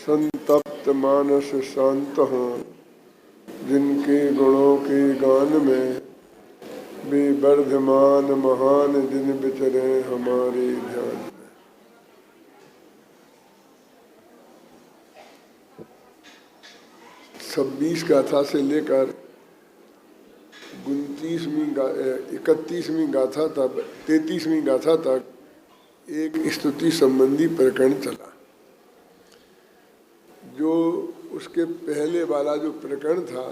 संतप्त मानस शांत हों, जिनके गुणों के गान में वे वर्धमान महान दिन विचरे हमारे ध्यान में। 26 गाथा से लेकर 31वीं गाथा तक 33वीं गाथा तक एक स्तुति संबंधी प्रकरण चला। जो उसके पहले वाला जो प्रकरण था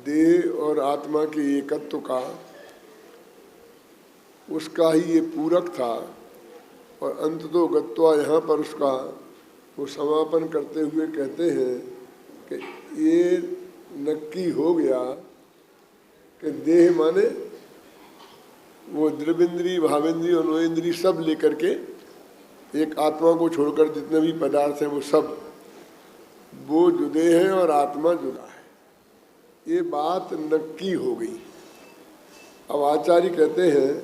देह और आत्मा के एकत्व का, उसका ही ये पूरक था और अंततो गत्वा यहाँ पर उसका वो समापन करते हुए कहते हैं कि ये नक्की हो गया कि देह माने वो द्रविंद्री भावेंद्री और नोएंद्री सब लेकर के एक आत्मा को छोड़कर जितने भी पदार्थ हैं वो सब वो जुदे हैं और आत्मा जुदा है। ये बात नक्की हो गई। अब आचार्य कहते हैं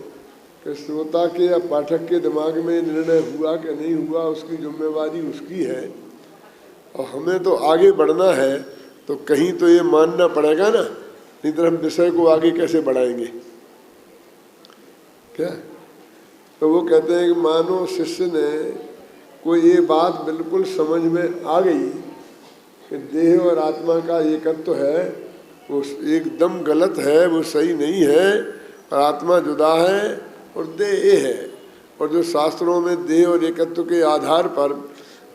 कि श्रोता के या पाठक के दिमाग में निर्णय हुआ कि नहीं हुआ उसकी जिम्मेवारी उसकी है, और हमें तो आगे बढ़ना है तो कहीं तो ये मानना पड़ेगा ना, नहीं तो हम विषय को आगे कैसे बढ़ाएंगे। क्या तो वो कहते हैं कि मानो शिष्य ने कोई ये बात बिल्कुल समझ में आ गई कि देह और आत्मा का एकत्व है, वो एकदम गलत है, वो सही नहीं है, और आत्मा जुदा है और देह ये है। और जो शास्त्रों में देह और एकत्व के आधार पर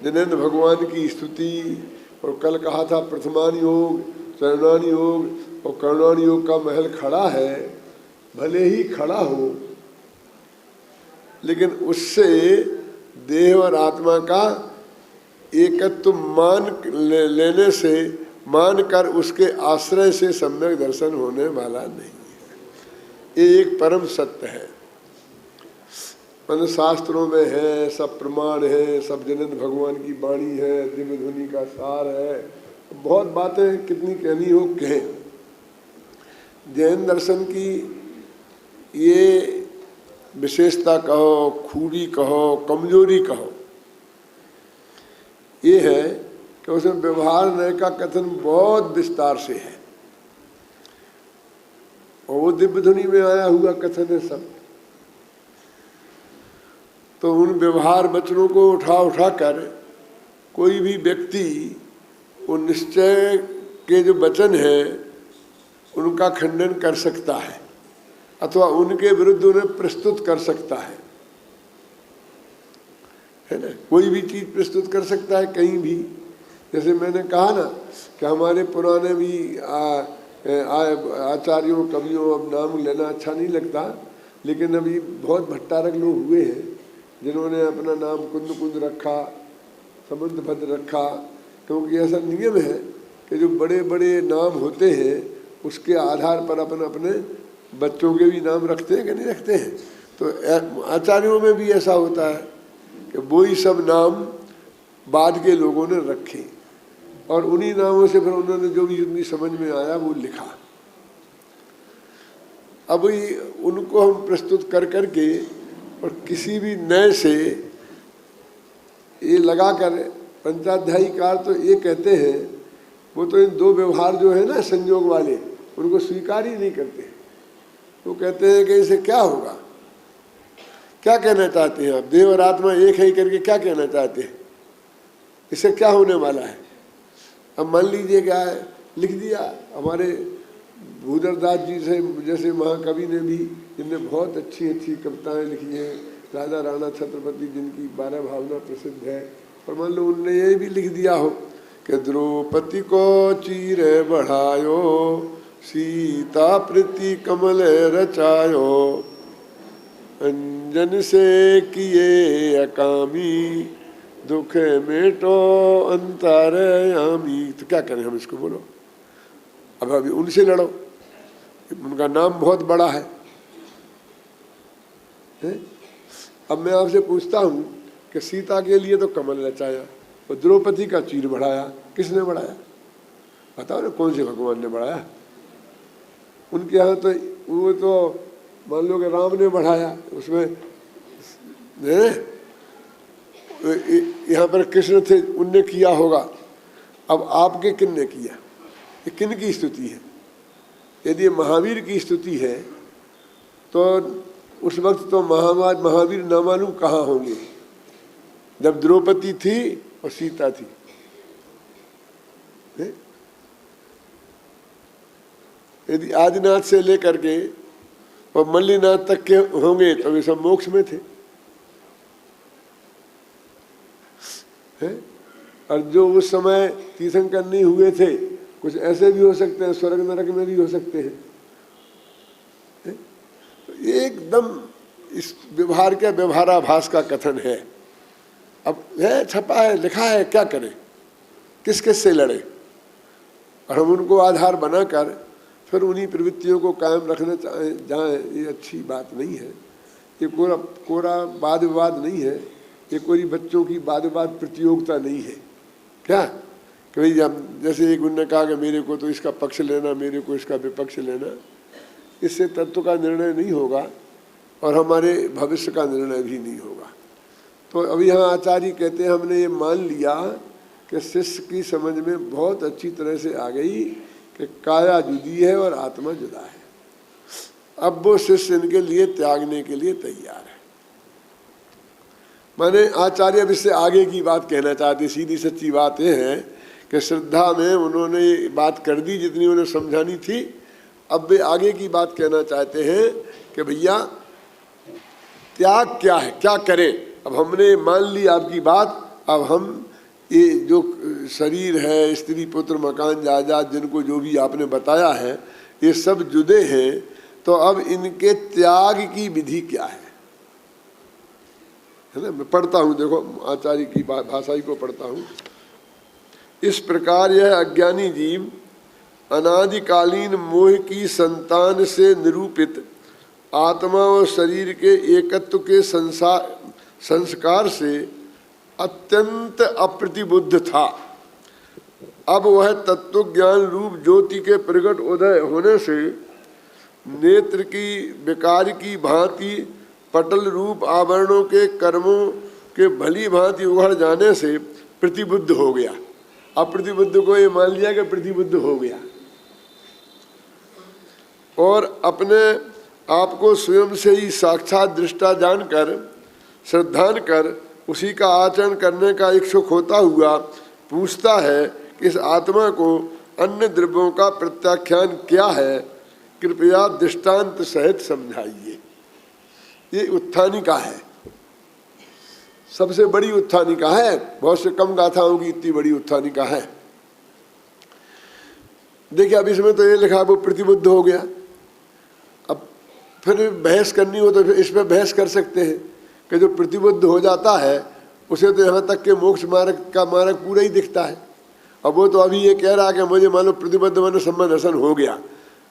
जिनेंद्र भगवान की स्तुति, और कल कहा था प्रथमान योग, चरणान योग और कर्णान योग का महल खड़ा है, भले ही खड़ा हो, लेकिन उससे देह और आत्मा का एकत्व मान लेने से, मान कर उसके आश्रय से सम्यक दर्शन होने वाला नहीं है। ये एक परम सत्य है। मतलब शास्त्रों में है, सब प्रमाण है, सब जिनेंद्र भगवान की वाणी है, दिव्य ध्वनि का सार है, बहुत बातें कितनी कहनी हो कहें। जैन दर्शन की ये विशेषता कहो, खूबी कहो, कमजोरी कहो, ये है कि उसमें व्यवहार नय का कथन बहुत विस्तार से है, और वो दिव्य ध्वनि में आया हुआ कथन है सब। तो उन व्यवहार वचनों को उठा कर कोई भी व्यक्ति वो निश्चय के जो वचन है उनका खंडन कर सकता है, अथवा उनके विरुद्ध उन्हें प्रस्तुत कर सकता है ना। कोई भी चीज़ प्रस्तुत कर सकता है कहीं भी। जैसे मैंने कहा ना कि हमारे पुराने भी आचार्यों, कवियों, अब नाम लेना अच्छा नहीं लगता, लेकिन अभी बहुत भट्टारक लोग हुए हैं जिन्होंने अपना नाम कुंद कुंद रखा, संबंध भद्र रखा, क्योंकि ऐसा नियम है कि जो बड़े बड़े नाम होते हैं उसके आधार पर अपने अपने बच्चों के भी नाम रखते हैं कि नहीं रखते हैं। तो आचार्यों में भी ऐसा होता है कि वही सब नाम बाद के लोगों ने रखे, और उन्हीं नामों से फिर उन्होंने जो भी उनकी समझ में आया वो लिखा। अब उनको हम प्रस्तुत कर करके और किसी भी नए से ये लगाकर, पंचाध्यायीकार तो ये कहते हैं, वो तो इन दो व्यवहार जो है ना संयोग वाले, उनको स्वीकार ही नहीं करते। वो कहते हैं कि इसे क्या होगा, क्या कहना चाहते हैं आप, देव और आत्मा एक है करके क्या कहना चाहते हैं, इससे क्या होने वाला है। अब मान लीजिए क्या है, लिख दिया हमारे भूधरदास जी से जैसे महाकवि ने भी, जिनने बहुत अच्छी अच्छी कविताएं लिखी हैं, राजा राणा छत्रपति जिनकी 12 भावना प्रसिद्ध है, और मान लो उनने ये भी लिख दिया हो कि द्रौपदी को चीरे बढ़ायो, सीता प्रीति कमल रचायो, अंजन से किए अकामी, दुख मेटो अंतरयामी। तो क्या करें हम इसको, बोलो। अब अभी उनसे लड़ो, उनका नाम बहुत बड़ा है। अब मैं आपसे पूछता हूँ कि सीता के लिए तो कमल रचाया और द्रौपदी का चीर बढ़ाया, किसने बढ़ाया बताओ ना, कौन से भगवान ने बढ़ाया। उनके यहाँ तो वो तो मान लो कि राम ने बढ़ाया, उसमें यहाँ पर कृष्ण थे, उनने किया होगा। अब आपके किन ने किया, ये किन की स्तुति है? यदि महावीर की स्तुति है तो उस वक्त तो महावीर न मालूम कहाँ होंगे, जब द्रौपदी थी और सीता थी। यदि आदिनाथ से लेकर के और मल्लीनाथ तक के होंगे तो वे सब मोक्ष में थे। और जो उस समय तीर्थंकर नहीं हुए थे, कुछ ऐसे भी हो सकते हैं, स्वर्ग नरक में भी हो सकते हैं। एकदम इस व्यवहार का व्यवहाराभास का कथन है। अब है, छपा है, लिखा है, क्या करें, किस किस से लड़े? और हम उनको आधार बनाकर फिर उन्हीं प्रवृत्तियों को कायम रखना जाएं, ये अच्छी बात नहीं है। ये कोरा वाद विवाद नहीं है, ये कोई बच्चों की वाद विवाद प्रतियोगिता नहीं है। क्या कि भाई जैसे एक उन्होंने कहा कि मेरे को तो इसका पक्ष लेना, मेरे को इसका विपक्ष लेना, इससे तत्व का निर्णय नहीं होगा और हमारे भविष्य का निर्णय भी नहीं होगा। तो अभी यहाँ आचार्य कहते हैं हमने ये मान लिया कि शिष्य की समझ में बहुत अच्छी तरह से आ गई कि काया जुदी है और आत्मा जुदा है। अब वो शिष्य इनके लिए त्यागने के लिए तैयार है। माने आचार्य अब इससे आगे की बात कहना चाहते, सीधी सच्ची बात यह है कि श्रद्धा में उन्होंने बात कर दी जितनी उन्हें समझानी थी। अब वे आगे की बात कहना चाहते हैं कि भैया त्याग क्या है, क्या करें। अब हमने मान ली आपकी बात, अब हम ये जो शरीर है, स्त्री पुत्र मकान जायदाद, जिनको जो भी आपने बताया है, ये सब जुदे हैं, तो अब इनके त्याग की विधि क्या है ना। मैं पढ़ता हूँ, देखो आचार्य की भाषा ही को पढ़ता हूँ। इस प्रकार यह अज्ञानी जीव अनादिकालीन मोह की संतान से निरूपित आत्मा और शरीर के एकत्व के संस्कार से अत्यंत अप्रतिबुद्ध था। अब वह तत्व ज्ञान रूप ज्योति के प्रकट उदय होने से नेत्र की विकार की भांति पटल रूप आवरणों के कर्मों के भली भांति उघड़ जाने से प्रतिबुद्ध हो गया। अप्रतिबुद्ध को ये मान लिया कि प्रतिबुद्ध हो गया और अपने आप को स्वयं से ही साक्षात दृष्टा जानकर श्रद्धान कर उसी का आचरण करने का इच्छुक होता हुआ पूछता है कि इस आत्मा को अन्य द्रव्यों का प्रत्याख्यान क्या है, कृपया दृष्टांत सहित समझाइए। ये उत्थानिका है, सबसे बड़ी उत्थानिका है, बहुत से कम गाथाओं की इतनी बड़ी उत्थानिका है। देखिए अब इसमें तो ये लिखा वो प्रतिबुद्ध हो गया। अब फिर बहस करनी हो तो फिर इस पर बहस कर सकते हैं कि जो प्रतिबुद्ध हो जाता है उसे तो यहाँ तक के मोक्ष मार्ग का मार्ग पूरा ही दिखता है। अब वो तो अभी ये कह रहा है कि मुझे मान लो प्रतिबद्ध मैंने संबंध दर्शन हो गया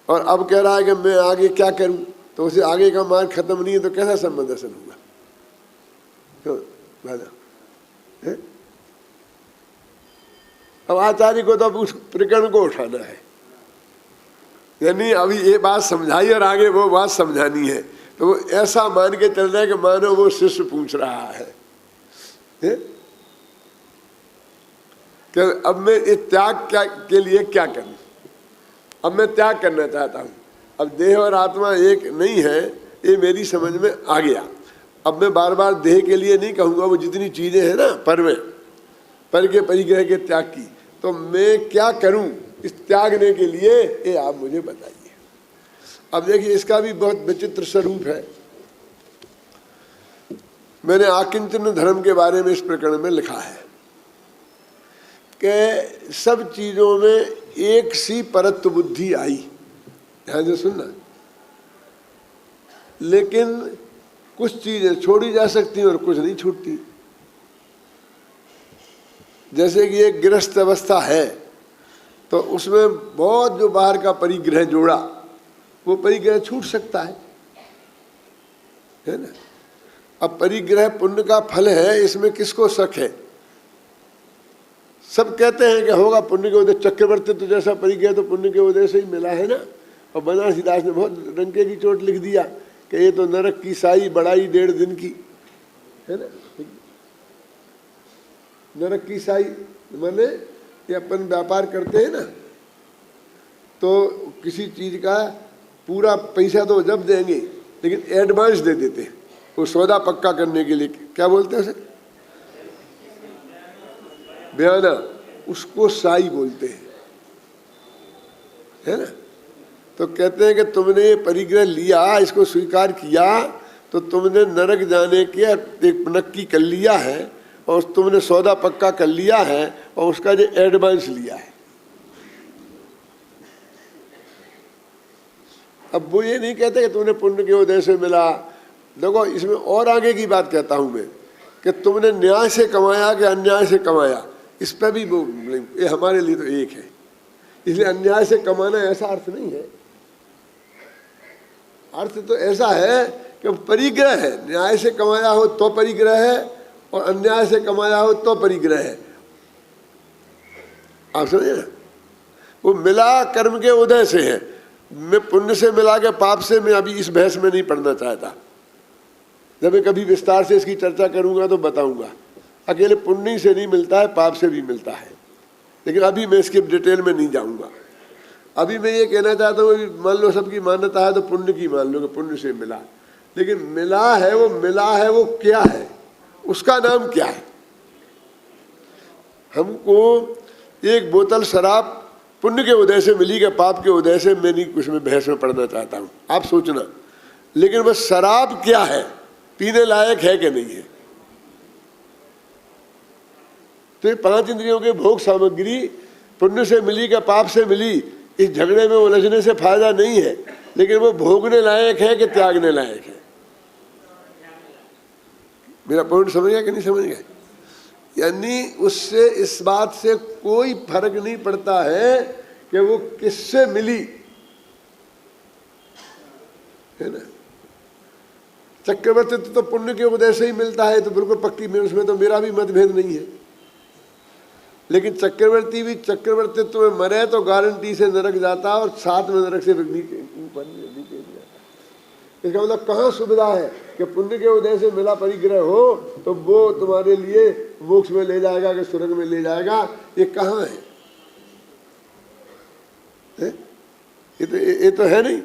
और अब कह रहा है कि मैं आगे क्या करूं, तो उसे आगे का मार्ग खत्म नहीं है तो कैसा संबंध दर्शन होगा? अब आचार्य को तो अब उस प्रकरण को उठाना है, यानी अभी ये बात समझाई और आगे वो बात समझानी है। तो वो ऐसा मान के चल रहा है कि मानो वो शिष्य पूछ रहा है कि अब मैं ये त्याग के लिए क्या करूं। अब मैं त्याग करना चाहता हूं। अब देह और आत्मा एक नहीं है, ये मेरी समझ में आ गया। अब मैं बार बार देह के लिए नहीं कहूँगा, वो जितनी चीज़ें हैं ना पर के परिग्रह के त्याग की, तो मैं क्या करूं इस त्यागने के लिए, ये आप मुझे बताइए। अब देखिए इसका भी बहुत विचित्र स्वरूप है। मैंने आकिंचन धर्म के बारे में इस प्रकरण में लिखा है कि सब चीज़ों में एक सी परत्व बुद्धि आई, ध्यान से सुनना, लेकिन कुछ चीजें छोड़ी जा सकती हैं और कुछ नहीं छूटती। जैसे कि एक गृहस्थ अवस्था है तो उसमें बहुत जो बाहर का परिग्रह जोड़ा वो परिग्रह छूट सकता है ना। अब परिग्रह पुण्य का फल है, इसमें किसको शक है? सब कहते हैं कि होगा पुण्य के उदय, चक्रवर्ती तो जैसा परिग्रह तो पुण्य के उदय से ही मिला है ना। और बनारसी दास ने बहुत रंके की चोट लिख दिया कि ये तो नरक की साई बढ़ाई 1.5 दिन की, है ना। नरक की साई माने ये अपन व्यापार करते हैं ना, तो किसी चीज का पूरा पैसा तो जब देंगे लेकिन एडवांस दे देते हैं वो सौदा पक्का करने के लिए। क्या बोलते हैं उसे? बयाना। उसको साई बोलते हैं, है ना। तो कहते हैं कि तुमने ये परिग्रह लिया, इसको स्वीकार किया, तो तुमने नरक जाने के एक नक्की कर लिया है और तुमने सौदा पक्का कर लिया है और उसका जो एडवांस लिया है। अब वो ये नहीं कहते कि तुमने पुण्य के उदय से मिला। देखो इसमें और आगे की बात कहता हूं मैं कि तुमने न्याय से कमाया कि अन्याय से कमाया, इस पर भी वो ये हमारे लिए तो एक है। इसलिए अन्याय से कमाना ऐसा अर्थ नहीं है, अर्थ तो ऐसा है कि परिग्रह है। न्याय से कमाया हो तो परिग्रह है और अन्याय से कमाया हो तो परिग्रह है। आप समझे ना, वो मिला कर्म के उदय से है। मैं पुण्य से मिला के पाप से मैं अभी इस बहस में नहीं पढ़ना चाहता। जब मैं कभी विस्तार से इसकी चर्चा करूंगा तो बताऊंगा। अकेले पुण्य से नहीं मिलता है, पाप से भी मिलता है, लेकिन अभी मैं इसके डिटेल में नहीं जाऊंगा। अभी मैं ये कहना चाहता हूँ, मान लो सबकी मान्यता है तो पुण्य की मान लो कि पुण्य से मिला, लेकिन मिला है वो क्या है, उसका नाम क्या है। हमको एक बोतल शराब पुण्य के उदय से मिली कि पाप के उदय से, मैं नहीं कुछ में बहस में पढ़ना चाहता हूँ, आप सोचना। लेकिन बस शराब क्या है, पीने लायक है कि नहीं है। तो ये 5 इंद्रियों के भोग सामग्री पुण्य से मिली कि पाप से मिली, इस झगड़े में उलझने से फायदा नहीं है, लेकिन वो भोगने लायक है कि त्यागने लायक है। मेरा पॉइंट समझ गया कि नहीं समझ गया? यानी उससे इस बात से कोई फर्क नहीं पड़ता है कि वो किससे मिली, है ना। चक्रवर्ती तो पुण्य के उदय से ही मिलता है, तो बिल्कुल पक्की में उसमें तो मेरा भी मतभेद नहीं है। लेकिन चक्रवर्ती भी चक्रवर्तित्व में मरे तो गारंटी से नरक जाता और साथ में नरक से नीचे जाता। इसका मतलब कहाँ सुविधा है कि पुण्य के उदय से मिला परिग्रह हो तो वो तुम्हारे लिए मोक्ष में ले जाएगा कि स्वर्ग में ले जाएगा, ये कहाँ है? ये तो है नहीं।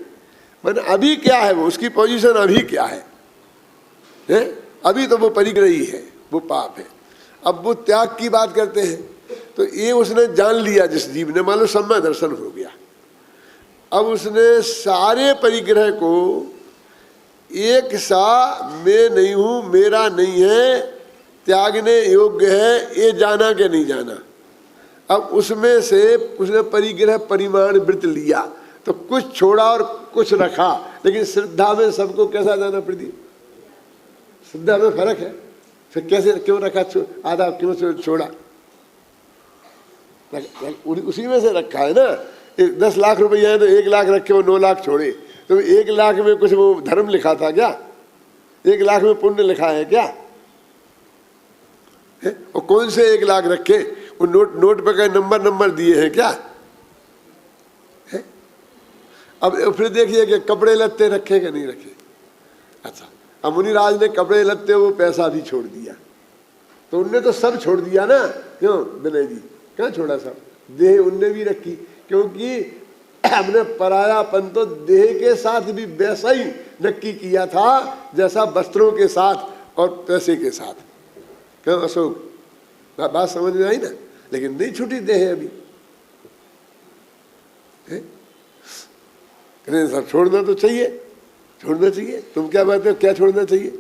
मतलब अभी क्या है वो, उसकी पोजीशन अभी क्या है? अभी तो वो परिग्रह ही है, वो पाप है। अब वो त्याग की बात करते हैं, तो ये उसने जान लिया जिस जीव ने, मान लो सम्य दर्शन हो गया। अब उसने सारे परिग्रह को एक सा मैं नहीं हूं, मेरा नहीं है, त्यागने योग्य है, ये जाना कि नहीं जाना। अब उसमें से उसने परिग्रह परिमाण वृत्त लिया, तो कुछ छोड़ा और कुछ रखा। लेकिन श्रद्धा में सबको कैसा जाना प्रदीप? श्रद्धा में फर्क है, फिर कैसे क्यों रखा आधा, क्यों छोड़ा? उसी में से रखा है ना। 10 लाख रुपया है तो 1 लाख रखे, वो 9 लाख छोड़े। तो 1 लाख में कुछ वो धर्म लिखा था क्या? 1 लाख में पुण्य लिखा है क्या? है? और कौन से 1 लाख रखे? वो नोट पे नंबर दिए हैं क्या? है? अब फिर देखिए कि कपड़े लत्ते रखे कि नहीं रखे। अच्छा, अब मुनिराज ने कपड़े लत्ते वो पैसा भी छोड़ दिया, तो उनने तो सब छोड़ दिया ना। क्यों विनय जी, क्या छोड़ा? सब देह उनने भी रखी, क्योंकि हमने परायापन तो देह के साथ भी वैसा ही नक्की किया था जैसा वस्त्रों के साथ और पैसे के साथ। क्यों अशोक, बात समझ में आई ना? लेकिन नहीं छूटी देह अभी। सब छोड़ना तो चाहिए, छोड़ना चाहिए। तुम क्या बात हो, क्या छोड़ना चाहिए?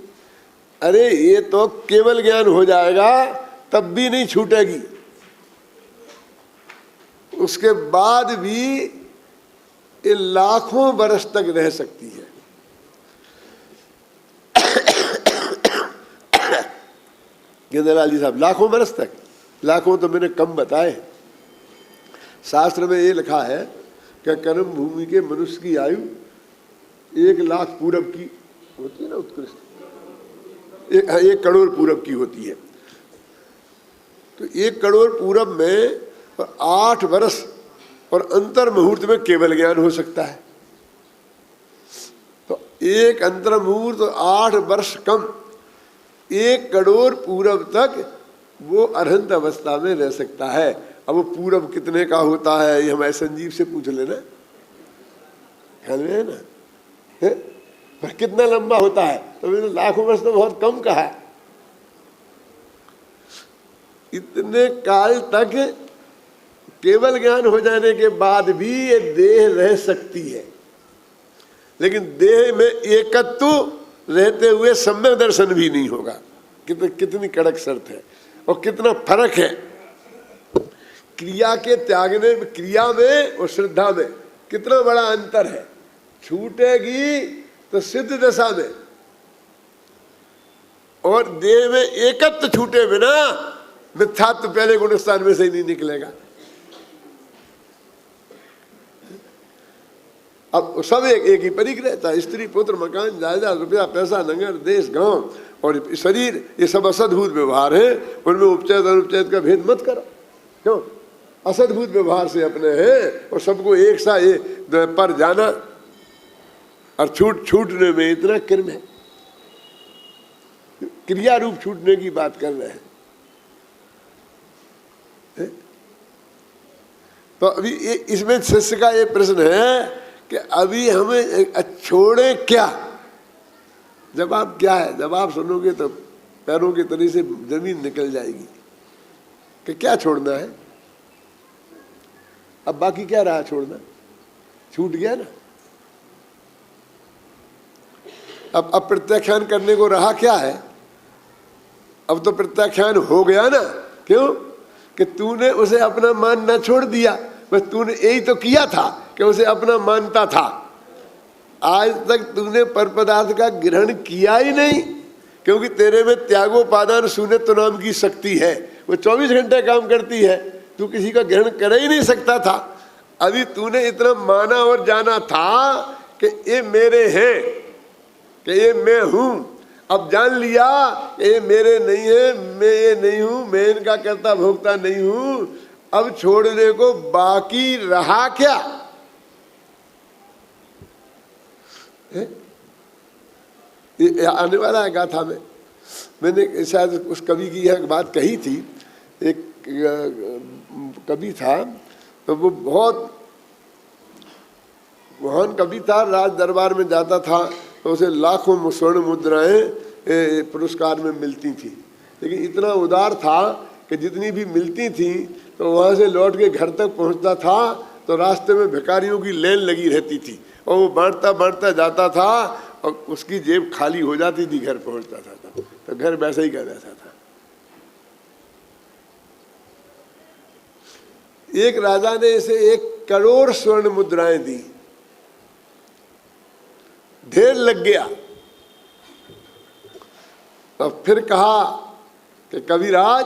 अरे ये तो केवल ज्ञान हो जाएगा तब भी नहीं छूटेगी, उसके बाद भी ये लाखों बरस तक रह सकती है। गिरधरलाल जी साहब, लाखों बरस तक? लाखों तो मैंने कम बताए। शास्त्र में ये लिखा है कि कर्म भूमि के मनुष्य की आयु 1 लाख पूरब की होती है ना, उत्कृष्ट 1 करोड़ पूरब की होती है। तो 1 करोड़ पूरब में 8 वर्ष और अंतर मुहूर्त में केवल ज्ञान हो सकता है। तो 1 अंतर मुहूर्त 8 वर्ष कम 1 करोड़ पूरब तक वो अरहंत अवस्था में रह सकता है। अब वो पूरब कितने का होता है ये हमारे संजीव से पूछ लेना, ख्याल में है ना, है? पर कितना लंबा होता है? तो मैंने लाखों वर्ष तो बहुत कम कहा है। इतने काल तक केवल ज्ञान हो जाने के बाद भी ये देह रह सकती है, लेकिन देह में एकत्व रहते हुए सम्यक दर्शन भी नहीं होगा। कितनी कड़क शर्त है और कितना फर्क है क्रिया के त्यागने में, क्रिया में और श्रद्धा में कितना बड़ा अंतर है। छूटेगी तो सिद्ध दशा में, और देह में एकत्व छूटे बिना मिथ्यात्व पहले गुणस्थान में से ही नहीं निकलेगा। अब सब एक ही परिक रहता है, स्त्री पुत्र मकान जायदाद रुपया पैसा नगर देश गांव और शरीर, ये सब असद्भुत व्यवहार है। उनमें उपचेत अनुपचेत का भेद मत करो। क्यों? असद्भुत व्यवहार से अपने हैं और सबको एक सा पर जाना और छूटने में इतना कर्म है। क्रिया रूप छूटने की बात कर रहे हैं। तो अभी इसमें शिष्य का ये प्रश्न है कि अभी हमें छोड़े क्या? जवाब क्या है? जवाब सुनोगे तो पैरों के तले से जमीन निकल जाएगी कि क्या छोड़ना है। अब बाकी क्या रहा छोड़ना? छूट गया ना। अब प्रत्याख्यान करने को रहा क्या है? अब तो प्रत्याख्यान हो गया ना। क्यों? कि तूने उसे अपना मान न छोड़ दिया, बस तूने यही तो किया था कि उसे अपना मानता था। आज तक तूने पर पदार्थ का ग्रहण किया ही नहीं, क्योंकि तेरे में त्यागोपादान शून्यत्व नाम की शक्ति है, वो 24 घंटे काम करती है। तू किसी का ग्रहण कर ही नहीं सकता था। अभी तूने इतना माना और जाना था कि ये मेरे हैं, कि ये मैं हूं। अब जान लिया कि ये मेरे नहीं है, मैं ये नहीं हूं, मैं इनका कर्ता भोक्ता नहीं हूं। अब छोड़ने को बाकी रहा क्या? ये आने वाला है गाथा में। मैंने शायद उस कवि की यह बात कही थी। एक कवि था, तो वो बहुत महान कवि था। राज दरबार में जाता था तो उसे लाखों स्वर्ण मुद्राएं पुरस्कार में मिलती थी, लेकिन इतना उदार था कि जितनी भी मिलती थी तो वहाँ से लौट के घर तक पहुँचता था तो रास्ते में भिखारियों की लाइन लगी रहती थी और वो बांटता बांटता जाता था और उसकी जेब खाली हो जाती थी। घर पहुँचता था तो घर वैसा ही कर रहता था। एक राजा ने इसे 1 करोड़ स्वर्ण मुद्राएं दी। ढेर लग गया। तो फिर कहा कि कविराज,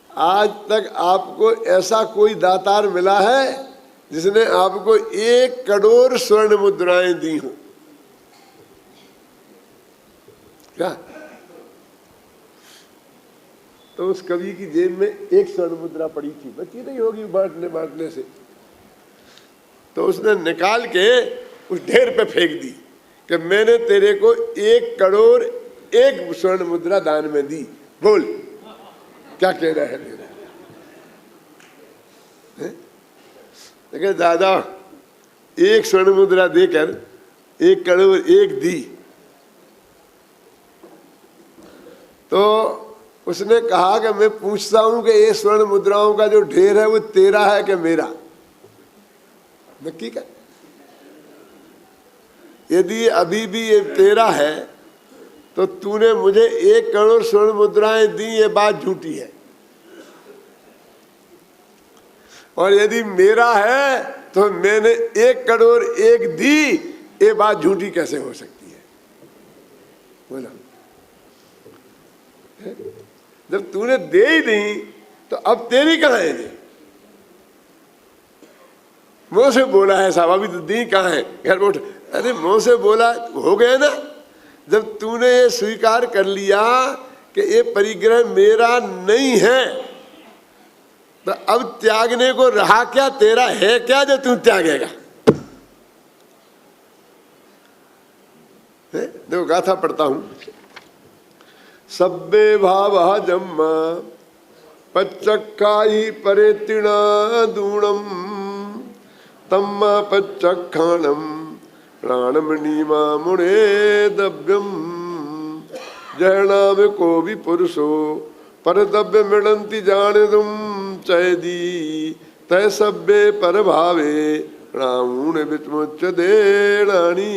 आज तक आपको ऐसा कोई दातार मिला है जिसने आपको 1 करोड़ स्वर्ण मुद्राएं दी हो क्या? तो उस कवि की जेब में 1 स्वर्ण मुद्रा पड़ी थी, बची नहीं होगी बांटने से। तो उसने निकाल के उस ढेर पे फेंक दी कि मैंने तेरे को 1 करोड़ 1 स्वर्ण मुद्रा दान में दी। बोल क्या कह रहा है मेरा? लेकिन दादा 1 स्वर्ण मुद्रा देकर 1 करोड़ 1 दी। तो उसने कहा कि मैं पूछता हूं कि ये स्वर्ण मुद्राओं का जो ढेर है वो तेरा है कि मेरा? नक्की कर। यदि अभी भी ये तेरा है तो तूने मुझे 1 करोड़ स्वर्ण मुद्राएं दी, ये बात झूठी है। और यदि मेरा है तो मैंने 1 करोड़ 1 दी, ये बात झूठी कैसे हो सकती है? बोला जब तूने दे ही नहीं तो अब तेरी कहाँ है? मुंह से बोला है साहब, अभी तो दी कहाँ है? घर में उठ। अरे मुंह से बोला हो गया ना। जब तूने ये स्वीकार कर लिया कि ये परिग्रह मेरा नहीं है, तो अब त्यागने को रहा क्या? तेरा है क्या जो तू त्यागेगा? देखो गाथा पढ़ता हूं। सब्बे भाव जम्मा पच्चक्खाई परे तृणादूणम तम्मा पच्चक्खाणम प्राणमणिमा मुणे दव्यम जहनाम को भी पुरुषो परदव्य मृणंति जानिदुम चैदी तय सभ्य पर भावे रावण विचमुच देणानी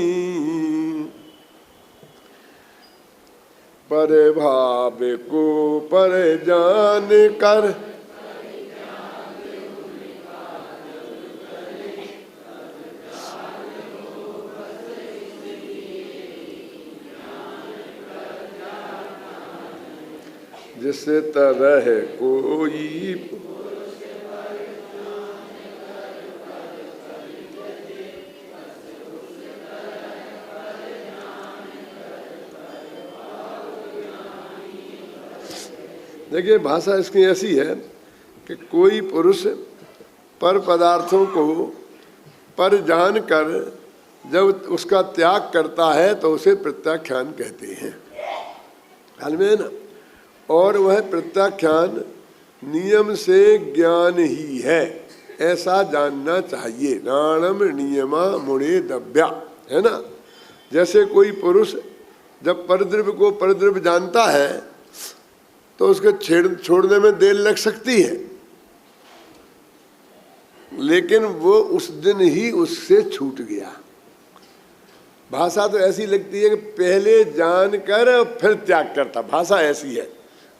पर भावे को पर जान कर जिससे तरह कोई देखिए भाषा इसकी ऐसी है कि कोई पुरुष पर पदार्थों को पर जानकर जब उसका त्याग करता है तो उसे प्रत्याख्यान कहते हैं। हाल में है ना। और वह प्रत्याख्यान नियम से ज्ञान ही है, ऐसा जानना चाहिए। नाणम नियमा मुणे दव्या, है ना। जैसे कोई पुरुष जब परद्रव्य को परद्रव्य जानता है तो उसके छोड़ने में देर लग सकती है, लेकिन वो उस दिन ही उससे छूट गया। भाषा तो ऐसी लगती है कि पहले जानकर फिर त्याग करता, भाषा ऐसी है।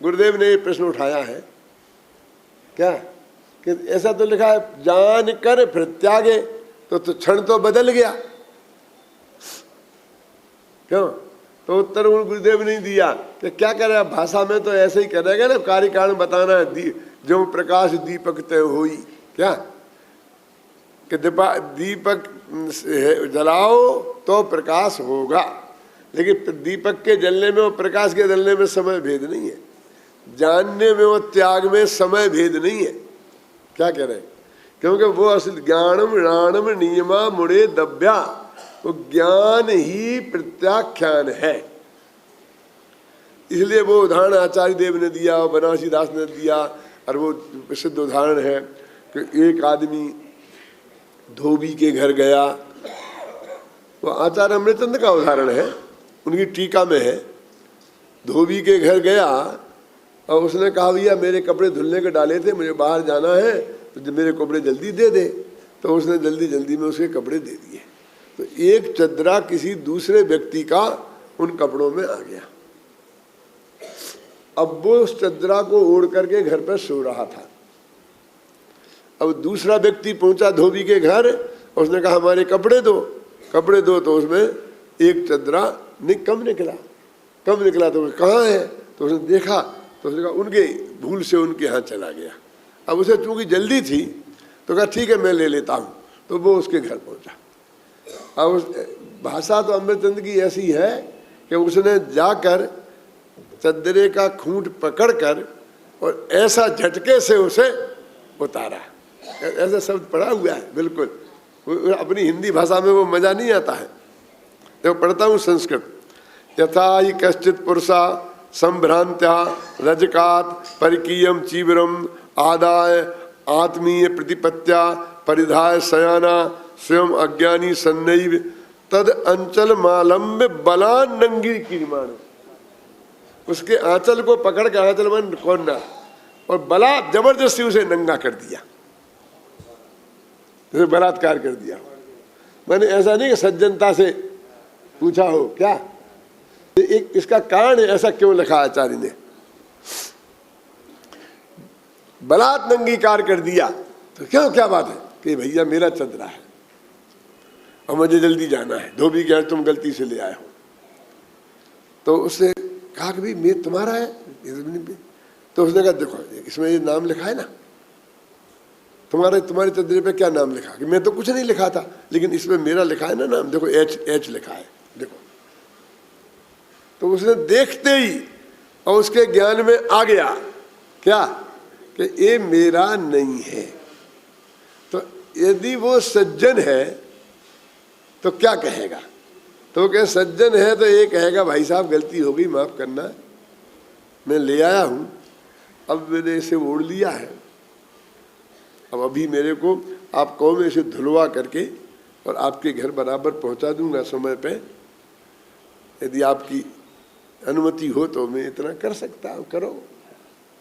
गुरुदेव ने ये प्रश्न उठाया है क्या कि ऐसा तो लिखा है जान कर फिर त्यागे, तो क्षण तो बदल गया क्यों? तो उत्तर गुरुदेव ने दिया कि क्या करे, भाषा में तो ऐसे ही करेगा ना, कार्य कारण बताना है। जो प्रकाश दीपक तय हुई, क्या कि दीपक जलाओ तो प्रकाश होगा, लेकिन दीपक के जलने में और प्रकाश के जलने में समय भेद नहीं है। जानने में और त्याग में समय भेद नहीं है। क्या कह रहे हैं? क्योंकि वो असल ज्ञानम राणम नियमा मुड़े दव्या, वो ज्ञान ही प्रत्याख्यान है। इसलिए वो उदाहरण आचार्य देव ने दिया और बनारसी दास ने दिया, और वो प्रसिद्ध उदाहरण है कि एक आदमी धोबी के घर गया। वो आचार्य अमृतचंद का उदाहरण है, उनकी टीका में है। धोबी के घर गया और उसने कहा भैया मेरे कपड़े धुलने के डाले थे, मुझे बाहर जाना है, तो मेरे कपड़े जल्दी दे दे। तो उसने जल्दी जल्दी में उसके कपड़े दे दिए। तो एक चदरा किसी दूसरे व्यक्ति का उन कपड़ों में आ गया। अब वो उस चदरा को ओढ़ करके घर पर सो रहा था। अब दूसरा व्यक्ति पहुंचा धोबी के घर, उसने कहा हमारे कपड़े दो, कपड़े दो। तो उसमें एक चदरा कम निकला। कम निकला तो कहाँ है? तो उसने देखा, तो उसने कहा उनके भूल से उनके यहाँ चला गया। अब उसे चूंकि जल्दी थी तो कहा ठीक है मैं ले लेता हूँ। तो वो उसके घर पहुँचा। अब उस भाषा तो अमृतचंद की ऐसी है कि उसने जाकर चदरे का खूंट पकड़कर और ऐसा झटके से उसे उतारा। ऐसा शब्द पढ़ा हुआ है बिल्कुल। अपनी हिंदी भाषा में वो मजा नहीं आता है। देखो पढ़ता हूँ संस्कृत। यथा ही कश्चित पुरुषा संभ्रांत्या रजकात परिकीयम चीवरम आदाय आत्मीय प्रतिपत्या परिधाय सयाना स्वयं अज्ञानी सन्नैव तद अंचल मालम्ब बलान नंगी कीर्माण। उसके आंचल को पकड़ के, आंचल मन कोना, और बला जबरदस्ती उसे नंगा कर दिया, जैसे बलात्कार कर दिया। मैंने ऐसा नहीं कि सज्जनता से पूछा हो क्या, एक इसका कारण है, ऐसा क्यों लिखा आचार्य ने, बलात् नंगीकार कर दिया। तो क्यों, क्या बात है कि भैया मेरा चदरा है और मुझे जल्दी जाना है, धोबी के घर तुम गलती से ले आए हो। तो उसने कहा कि भाई मैं तुम्हारा है। तो उसने कहा देखो इसमें ये नाम लिखा है ना, तुम्हारे चदरे पे क्या नाम लिखा? कि मैं तो कुछ नहीं लिखा था, लेकिन इसमें मेरा लिखा है ना नाम, देखो एच लिखा है, देखो। तो उसने देखते ही और उसके ज्ञान में आ गया क्या कि ये मेरा नहीं है। तो यदि वो सज्जन है तो क्या कहेगा? तो क्या सज्जन है तो ये कहेगा भाई साहब गलती हो गई, माफ करना, मैं ले आया हूँ अब मैंने इसे ओढ़ लिया है, अब अभी मेरे को आप कहो मैं इसे धुलवा करके और आपके घर बराबर पहुंचा दूंगा समय पे, यदि आपकी अनुमति हो तो मैं इतना कर सकता हूँ, करो,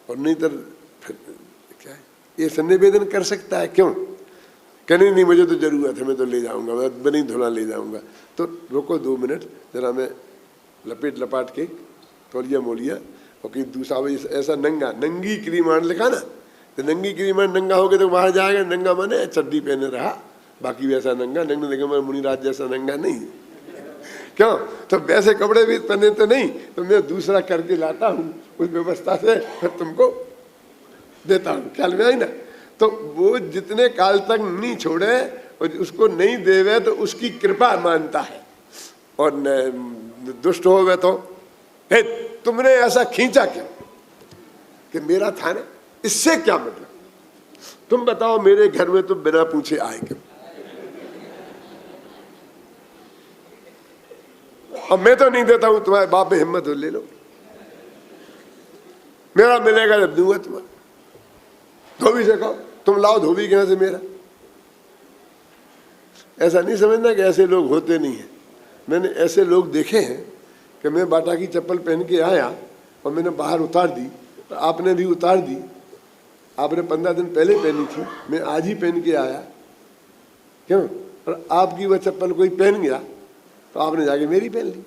और नहीं तो फिर क्या है, ये सन्निवेदन कर सकता है। क्यों कहने नहीं, मुझे तो जरूरत है, मैं तो ले जाऊंगा, मैं नहीं धुला ले जाऊंगा। तो रुको 2 मिनट जरा, मैं लपेट लपाट के तौलिया मोलिया, और कि दूसरा ऐसा नंगा, नंगी क्रीमान लिखा ना, तो नंगी क्रीमान नंगा हो गए तो बाहर जाएगा, नंगा माने चड्डी पहने रहा, बाकी वैसा नंगा, नंगा देखा मुनिराज जैसा नंगा नहीं। क्यों, तो वैसे कपड़े भी पहने तो नहीं, तो मैं दूसरा करके लाता हूँ उस व्यवस्था से, फिर तुमको देता हूँ, ख्याल में आई ना। तो वो जितने काल तक नहीं छोड़े और उसको नहीं देवे तो उसकी कृपा मानता है, और दुष्ट हो गए तो तुमने ऐसा खींचा क्यों कि मेरा था ना, इससे क्या मतलब, तुम बताओ मेरे घर में तुम बिना पूछे आए क्यों, और मैं तो नहीं देता हूं, तुम्हारे बाप में हिम्मत हो ले लो, मेरा मिलेगा जब दूंगा तुम्हारा। धोबी से कहो तुम लाओ धोबी के यहाँ से मेरा। ऐसा नहीं समझना कि ऐसे लोग होते नहीं हैं, मैंने ऐसे लोग देखे हैं कि मैं बाटा की चप्पल पहन के आया और मैंने बाहर उतार दी, तो आपने भी उतार दी, आपने 15 दिन पहले पहनी थी, मैं आज ही पहन के आया, क्यों, और आपकी वह चप्पल कोई पहन गया तो आपने जाके मेरी पहन ली।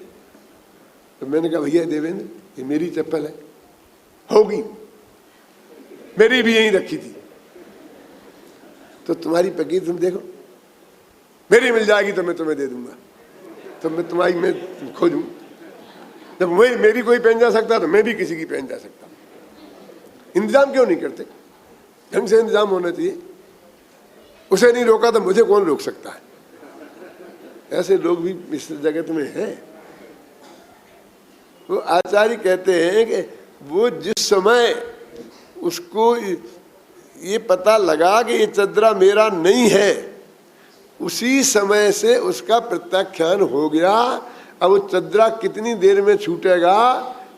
तो मैंने कहा भैया देवेंद्र ये मेरी चप्पल है, होगी, मेरी भी यहीं रखी थी, तो तुम्हारी पकी तुम देखो, मेरी मिल जाएगी तो मैं तुम्हें दे दूंगा, तो मैं तुम्हारी मैं खोजूं, जब मेरी कोई पहन जा सकता तो मैं भी किसी की पहन जा सकता। इंतजाम क्यों नहीं करते, ढंग से इंतजाम होना चाहिए। उसे नहीं रोका तो मुझे कौन रोक सकता है। ऐसे लोग भी इस जगत में हैं। वो आचार्य कहते हैं कि वो जिस समय उसको ये पता लगा कि ये चदरा मेरा नहीं है, उसी समय से उसका प्रत्याख्यान हो गया। अब वो चदरा कितनी देर में छूटेगा,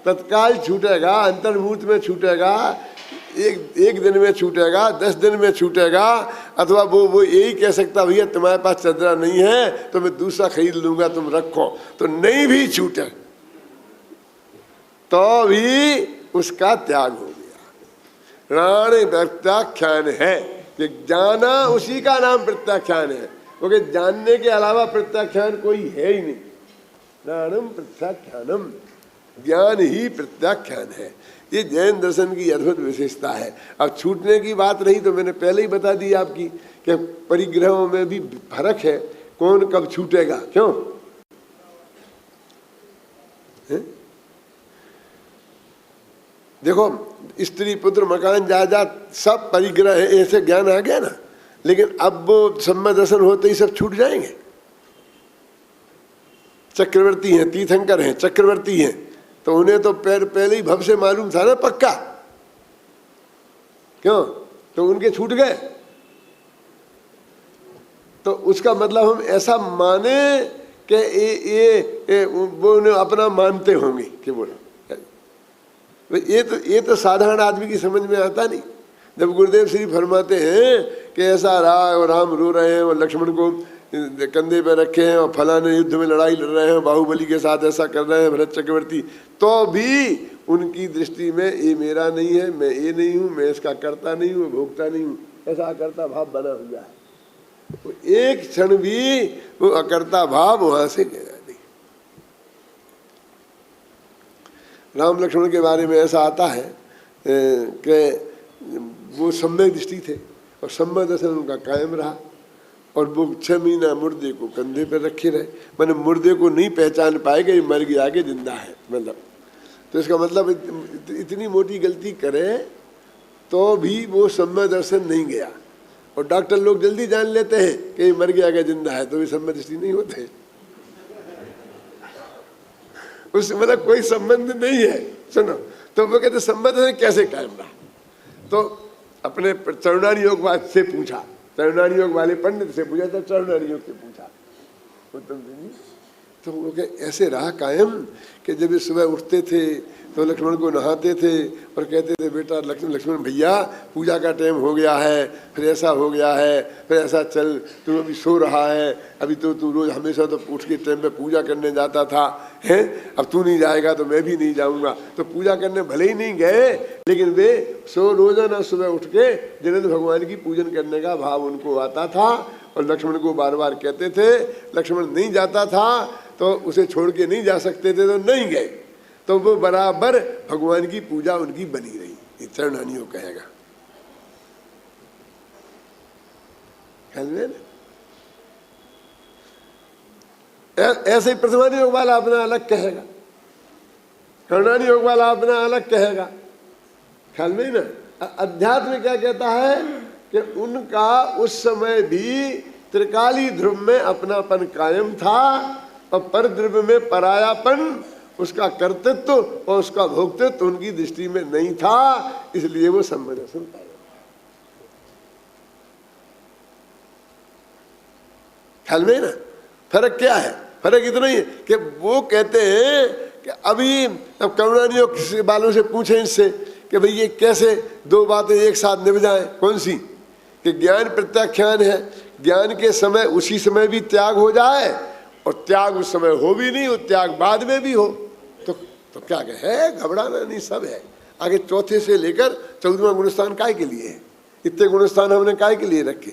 तत्काल छूटेगा, अंतर्मुहूर्त में छूटेगा, एक दिन में छूटेगा, 10 दिन में छूटेगा, अथवा वो यही कह सकता भैया तुम्हारे पास चदरा नहीं है तो मैं दूसरा खरीद लूंगा, तुम रखो, तो नहीं भी छूटे तो भी उसका त्याग हो गया। राणे प्रत्याख्यान है कि जाना उसी का नाम प्रत्याख्यान है, क्योंकि जानने के अलावा प्रत्याख्यान कोई है ही नहीं। राणम प्रत्याख्यानम, ज्ञान ही प्रत्याख्यान है। ये जैन दर्शन की अद्भुत विशेषता है। अब छूटने की बात रही तो मैंने पहले ही बता दी आपकी कि परिग्रहों में भी फर्क है, कौन कब छूटेगा, क्यों है? देखो स्त्री पुत्र मकान जायदाद सब परिग्रह है, ऐसे ज्ञान आ गया ना, लेकिन अब वो सम्य दर्शन होते ही सब छूट जाएंगे। चक्रवर्ती हैं, तीर्थंकर हैं, चक्रवर्ती हैं, तो उन्हें तो पहले ही भव से मालूम था ना पक्का, क्यों, तो उनके छूट गए। तो उसका मतलब हम ऐसा माने कि ये वो उन्हें अपना मानते होंगे कि बोलो, ये तो साधारण आदमी की समझ में आता नहीं। जब गुरुदेव श्री फरमाते हैं कि ऐसा रहा और राम रो रहे हैं और लक्ष्मण को कंधे पे रखे हैं और फलाने युद्ध में लड़ाई लड़ रहे हैं, बाहुबली के साथ ऐसा कर रहे हैं भरत चक्रवर्ती, तो भी उनकी दृष्टि में ये मेरा नहीं है, मैं ये नहीं हूँ, मैं इसका करता नहीं हूँ, भोगता नहीं हूँ, ऐसा अकर्ता भाव बना हुआ है। तो एक क्षण भी वो अकर्ता भाव वहां से गया नहीं। राम लक्ष्मण के बारे में ऐसा आता है कि वो सम्यक दृष्टि थे और सम्यक दर्शन उनका कायम रहा, और वो 6 महीना मुर्दे को कंधे पर रखे रहे, मैंने मुर्दे को नहीं पहचान पाएगा ये मर गया कि जिंदा है, मतलब तो इसका मतलब इतनी मोटी गलती करे तो भी वो सम्यक दर्शन नहीं गया। और डॉक्टर लोग जल्दी जान लेते हैं कि ये मर गया कि जिंदा है, तो भी सम्यक दृष्टि नहीं होते, उससे मतलब कोई संबंध नहीं है। सुनो, तो वो कहते संबंध कैसे कायम रहा, तो अपने चरुणानी योग से पूछा, चरुणानी योग वाले पंडित से पूछा, तो चरुणानी योग से पूछा उत्तम सिंह जी, तो वो ऐसे रहा कायम कि जब ये सुबह उठते थे तो लक्ष्मण को नहाते थे और कहते थे बेटा लक्ष्मण भैया पूजा का टाइम हो गया है, फिर ऐसा हो गया है, फिर ऐसा चल, तू अभी सो रहा है, अभी तो तू रोज़ हमेशा तो उठ के टाइम पे पूजा करने जाता था हैं, अब तू नहीं जाएगा तो मैं भी नहीं जाऊंगा। तो पूजा करने भले ही नहीं गए लेकिन वे रोजाना सुबह उठ के जिनेंद्र भगवान की पूजन करने का भाव उनको आता था। और लक्ष्मण को बार बार कहते थे, लक्ष्मण नहीं जाता था तो उसे छोड़ के नहीं जा सकते थे तो नहीं गए, तो वो बराबर भगवान की पूजा उनकी बनी रही। ये चरणानियों कहेगा, ख्याल में ना? ऐसे ही प्रथमानी योग वाला अपना अलग कहेगा, कर्णानी योग वाला अपना अलग कहेगा, ख्याल में ना? अध्यात्म क्या कहता है कि उनका उस समय भी त्रिकाली ध्रुव में अपनापन कायम था और पर द्रव्य में परायापन, उसका कर्तृत्व और उसका भोक्तृत्व उनकी दृष्टि में नहीं था, इसलिए वो सम्यदर्शन पाया। ख्याल में ना? फर्क क्या है? फर्क इतना ही है कि वो कहते हैं कि अभी अब करुणानियों किसी बालों से पूछे इससे कि भाई ये कैसे दो बातें एक साथ निभ जाए, कौन सी? कि ज्ञान प्रत्याख्यान है, ज्ञान के समय उसी समय भी त्याग हो जाए और त्याग उस समय हो भी नहीं, वो त्याग बाद में भी हो, तो क्या है? घबराना नहीं, सब है। आगे चौथे से लेकर 14वां गुणस्थान काय के लिए है? इतने गुणस्थान हमने काय के लिए रखे?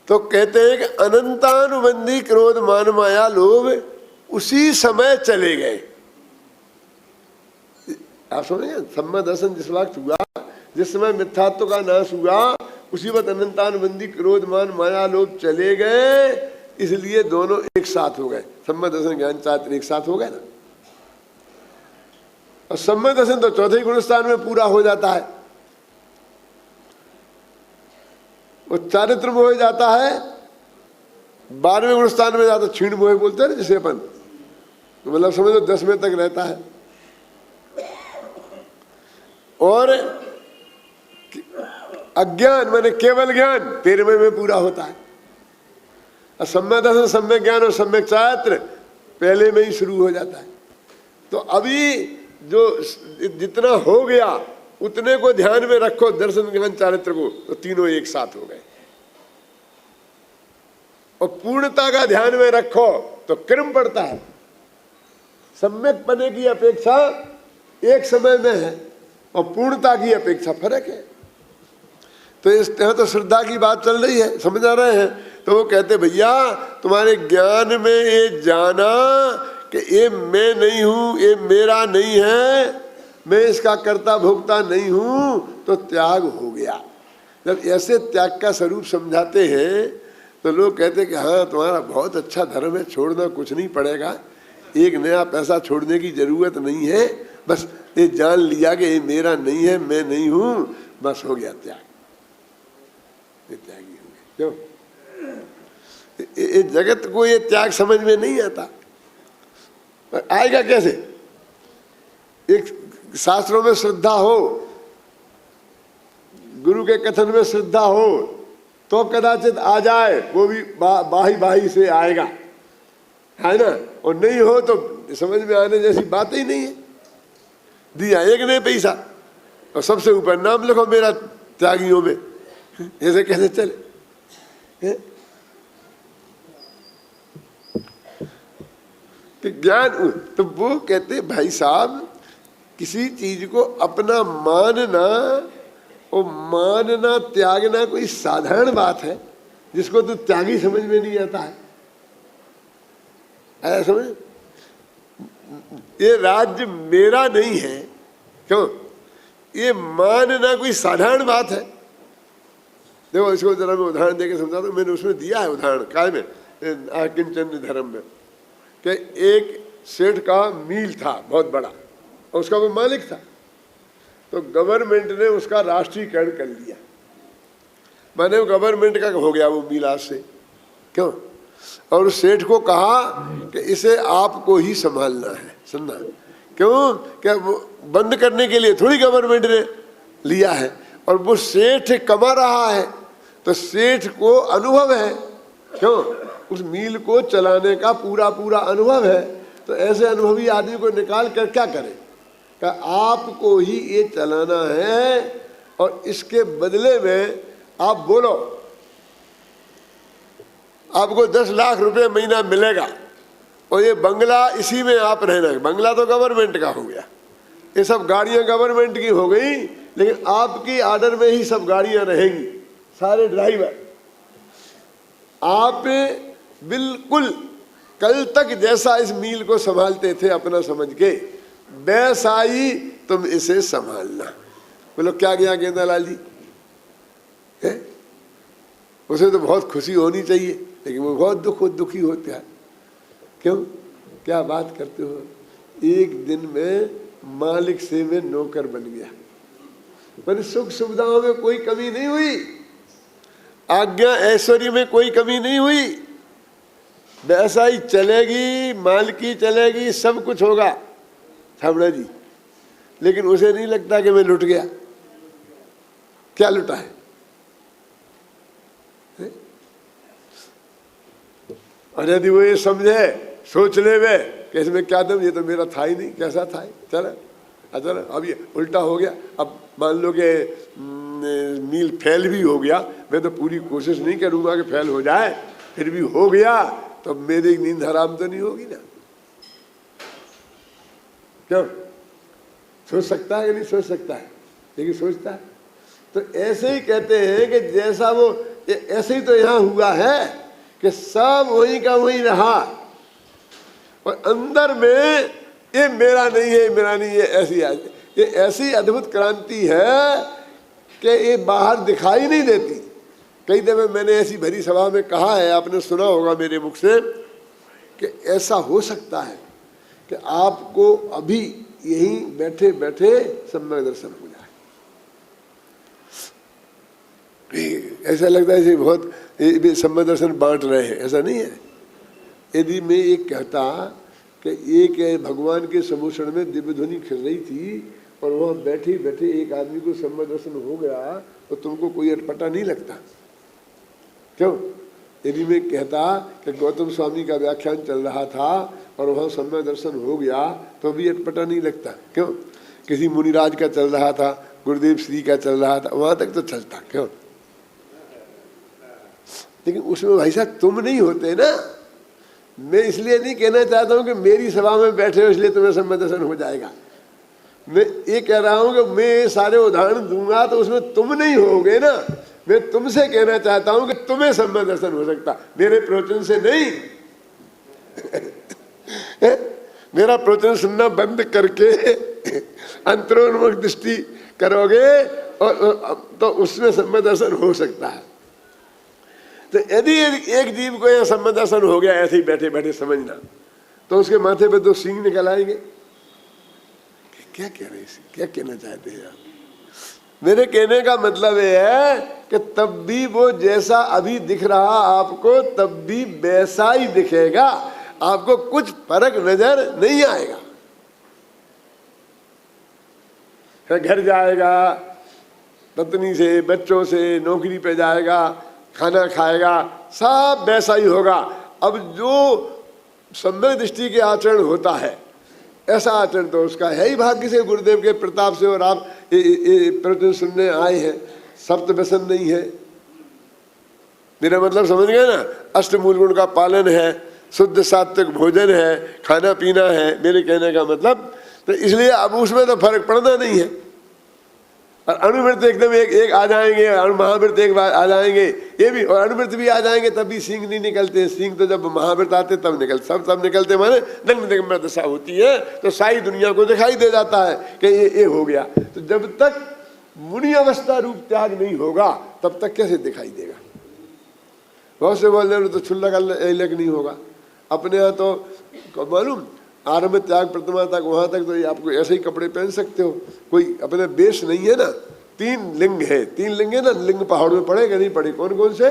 तो कहते हैं कि अनंतानुबंधी क्रोध मान माया लोभ उसी समय चले गए। आप सुनेंगे सम्यक दर्शन जिस वक्त हुआ, जिस समय मिथ्यात्व का नाश हुआ, उसी वक्त अनंतानुबंधी क्रोध मान माया लोभ चले गए, इसलिए दोनों एक साथ हो गए। सम्यक दर्शन ज्ञान चारित्र एक साथ हो गए ना। और सम्यक दर्शन तो चौथे गुणस्थान में पूरा हो जाता है, वो चारित्र मोह जाता है 12वें गुणस्थान में जाता, क्षीण मोह बोलते हैं जिसे अपन, तो मतलब समझ लो 10वें तक रहता है। और अज्ञान माने केवल ज्ञान 13वें में पूरा होता है। सम्यक दर्शन, सम्यक ज्ञान और सम्यक चारित्र पहले में ही शुरू हो जाता है। तो अभी जो जितना हो गया उतने को ध्यान में रखो, दर्शन ज्ञान चारित्र को, तो तीनों एक साथ हो गए। और पूर्णता का ध्यान में रखो तो क्रम पड़ता है। सम्यक पने की अपेक्षा एक समय में है और पूर्णता की अपेक्षा फर्क है। तो इस तरह तो श्रद्धा की बात चल रही है, समझ आ रहे हैं? तो वो कहते भैया तुम्हारे ज्ञान में ये जाना कि ये मैं नहीं हूं, ये मेरा नहीं है, मैं इसका कर्ता भोक्ता नहीं हूं, तो त्याग हो गया। जब ऐसे त्याग का स्वरूप समझाते हैं तो लोग कहते कि हाँ तुम्हारा बहुत अच्छा धर्म है, छोड़ना कुछ नहीं पड़ेगा, एक नया पैसा छोड़ने की जरूरत नहीं है, बस ये जान लिया कि ये मेरा नहीं है, मैं नहीं हूं, बस हो गया त्याग, ये त्यागी हो गया। क्यों? ये जगत को ये त्याग समझ में नहीं आता। आएगा कैसे? एक शास्त्रों में श्रद्धा हो, गुरु के कथन में श्रद्धा हो तो कदाचित आ जाए, वो भी बाही बाही से आएगा, है ना? और नहीं हो तो समझ में आने जैसी बात ही नहीं है। दिया एक ने पैसा और सबसे ऊपर नाम लिखो मेरा त्यागियों में, ऐसे कैसे चले? कि ज्ञान, तो वो कहते भाई साहब किसी चीज को अपना मानना और मानना त्यागना कोई साधारण बात है जिसको तो त्यागी समझ में नहीं आता है। ऐसा समझ, ये राज्य मेरा नहीं है, क्यों? ये मानना कोई साधारण बात है। देखो इसको जरा मैं उदाहरण देके समझा दूं, मैंने उसमें दिया है उदाहरण काय में, किंचन धर्म में, कि एक सेठ का मील था बहुत बड़ा और उसका वो मालिक था, तो गवर्नमेंट ने उसका राष्ट्रीयकरण कर लिया, माने गवर्नमेंट का हो गया वो मील आज से, क्यों? और उस सेठ को कहा कि इसे आपको ही संभालना है, सुनना, क्यों? क्या वो बंद करने के लिए थोड़ी गवर्नमेंट ने लिया है, और वो सेठ कमा रहा है तो सेठ को अनुभव है क्यों? उस मील को चलाने का पूरा पूरा अनुभव है। तो ऐसे अनुभवी आदमी को निकाल कर क्या करें? कि आपको ही ये चलाना है और इसके बदले में आप बोलो आपको 10 लाख रुपए महीना मिलेगा और ये बंगला इसी में आप रहना। बंगला तो गवर्नमेंट का हो गया, ये सब गाड़ियां गवर्नमेंट की हो गई, लेकिन आपकी आर्डर में ही सब गाड़ियां रहेंगी, सारे ड्राइवर। आप बिल्कुल कल तक जैसा इस मील को संभालते थे अपना समझ के, वैसा ही तुम इसे संभालना। बोलो क्या गया गेंदालाल जी है? उसे तो बहुत खुशी होनी चाहिए, लेकिन वो बहुत दुखी होता है। क्यों? क्या बात करते हो? एक दिन में मालिक से मैं नौकर बन गया, पर सुख सुविधाओं में कोई कमी नहीं हुई, आज्ञा ऐश्वर्य में कोई कमी नहीं हुई, वैसा ही चलेगी, मालकी चलेगी, सब कुछ होगा छाबड़ा जी। लेकिन उसे नहीं लगता कि मैं लुट गया। क्या लुटा है? और यदि वो ये समझे, सोच ले वे कि इसमें क्या दम, ये तो मेरा था ही नहीं, कैसा था? चलो अच्छा, अब ये उल्टा हो गया। अब मान लो कि मील फेल भी हो गया, मैं तो पूरी कोशिश नहीं करूंगा कि फेल हो जाए, फिर भी हो गया तो मेरी नींद हराम तो नहीं होगी ना? क्यों? सोच सकता है कि नहीं सोच सकता है? लेकिन सोचता है। तो ऐसे ही कहते हैं कि जैसा वो ऐसे ही तो यहाँ हुआ है कि सब वहीं का वहीं रहा, और अंदर में ये मेरा नहीं है, मेरा नहीं है, ये ऐसी अद्भुत क्रांति है कि ये बाहर दिखाई नहीं देती। कई दफे मैंने ऐसी भरी सभा में कहा है, आपने सुना होगा मेरे मुख से, कि ऐसा हो सकता है कि आपको अभी यहीं बैठे बैठे सम्यक दर्शन हो जाए। ऐसा लगता है जैसे बहुत सम्यक दर्शन बांट रहे हैं, ऐसा नहीं है। यदि मैं एक कहता कि एक भगवान के सम्मुखण में दिव्य ध्वनि खिल रही थी और वहाँ बैठे बैठे एक आदमी को सम्यक दर्शन हो गया, तो तुमको कोई अटपटा नहीं लगता? क्यों? यदि मैं कहता कि गौतम स्वामी का व्याख्यान चल रहा था और वहाँ सम्यक दर्शन हो गया, तो भी अटपटा नहीं लगता? क्यों? किसी मुनिराज का चल रहा था, गुरुदेव श्री का चल रहा था, वहाँ तक तो चलता। क्यों? लेकिन उसमें भाई साहब तुम नहीं होते ना। मैं इसलिए नहीं कहना चाहता हूँ कि मेरी सभा में बैठे हो इसलिए तुम्हें सम्यक दर्शन हो जाएगा। मैं ये कह रहा हूँ कि मैं सारे उदाहरण दूंगा तो उसमें तुम नहीं होगे ना। मैं तुमसे कहना चाहता हूँ कि तुम्हें सम्यक दर्शन हो सकता, मेरे प्रवचन से नहीं। मेरा प्रवचन सुनना बंद करके अंतरोन्मुख दृष्टि करोगे और तो उसमें सम्यक दर्शन हो सकता है। तो यदि एक जीव को यह सम्यक दर्शन हो गया ऐसे ही बैठे बैठे समझना, तो उसके माथे पे 2 सींग निकल आएंगे। क्या कह रहे हैं, क्या कहना चाहते हैं आप? मेरे कहने का मतलब ये है कि तब भी वो जैसा अभी दिख रहा आपको, तब भी वैसा ही दिखेगा, आपको कुछ फर्क नजर नहीं आएगा। घर जाएगा, पत्नी से, बच्चों से, नौकरी पे जाएगा, खाना खाएगा, सब वैसा ही होगा। अब जो सम्यक दृष्टि के आचरण होता है, ऐसा आचरण तो उसका है ही भाग्य से, गुरुदेव के प्रताप से। और आप प्रवचन सुनने आए हैं, सब तो व्यसन नहीं है। मेरा मतलब समझ गए ना? अष्टमूल गुण का पालन है, शुद्ध सात्विक भोजन है, खाना पीना है, मेरे कहने का मतलब। तो इसलिए अब उसमें तो फर्क पड़ना नहीं है। और अणुवृत्त एकदम एक आ जाएंगे, और महावृत्त एक बार आ जाएंगे, ये भी। और अणुवृत्त भी आ जाएंगे तब भी सींग नहीं निकलते। सींग तो जब महावृत्त आते तब निकलते, सब निकलते, माने नग्न दिगंबर दशा होती है तो सारी दुनिया को दिखाई दे जाता है कि ये हो गया। तो जब तक मुनि अवस्था रूप त्याग नहीं होगा तब तक कैसे दिखाई देगा? बहुत से बोल रहे तो छुल्लक अलग नहीं होगा। अपने यहाँ तो मालूम आरंभ त्याग प्रतिमा तक, वहां तक तो आपको ऐसे ही कपड़े पहन सकते हो, कोई अपने बेश नहीं है ना। 3 लिंग है, 3 लिंग है ना। लिंग पहाड़ में पड़े कि नहीं पड़े? कौन कौन से?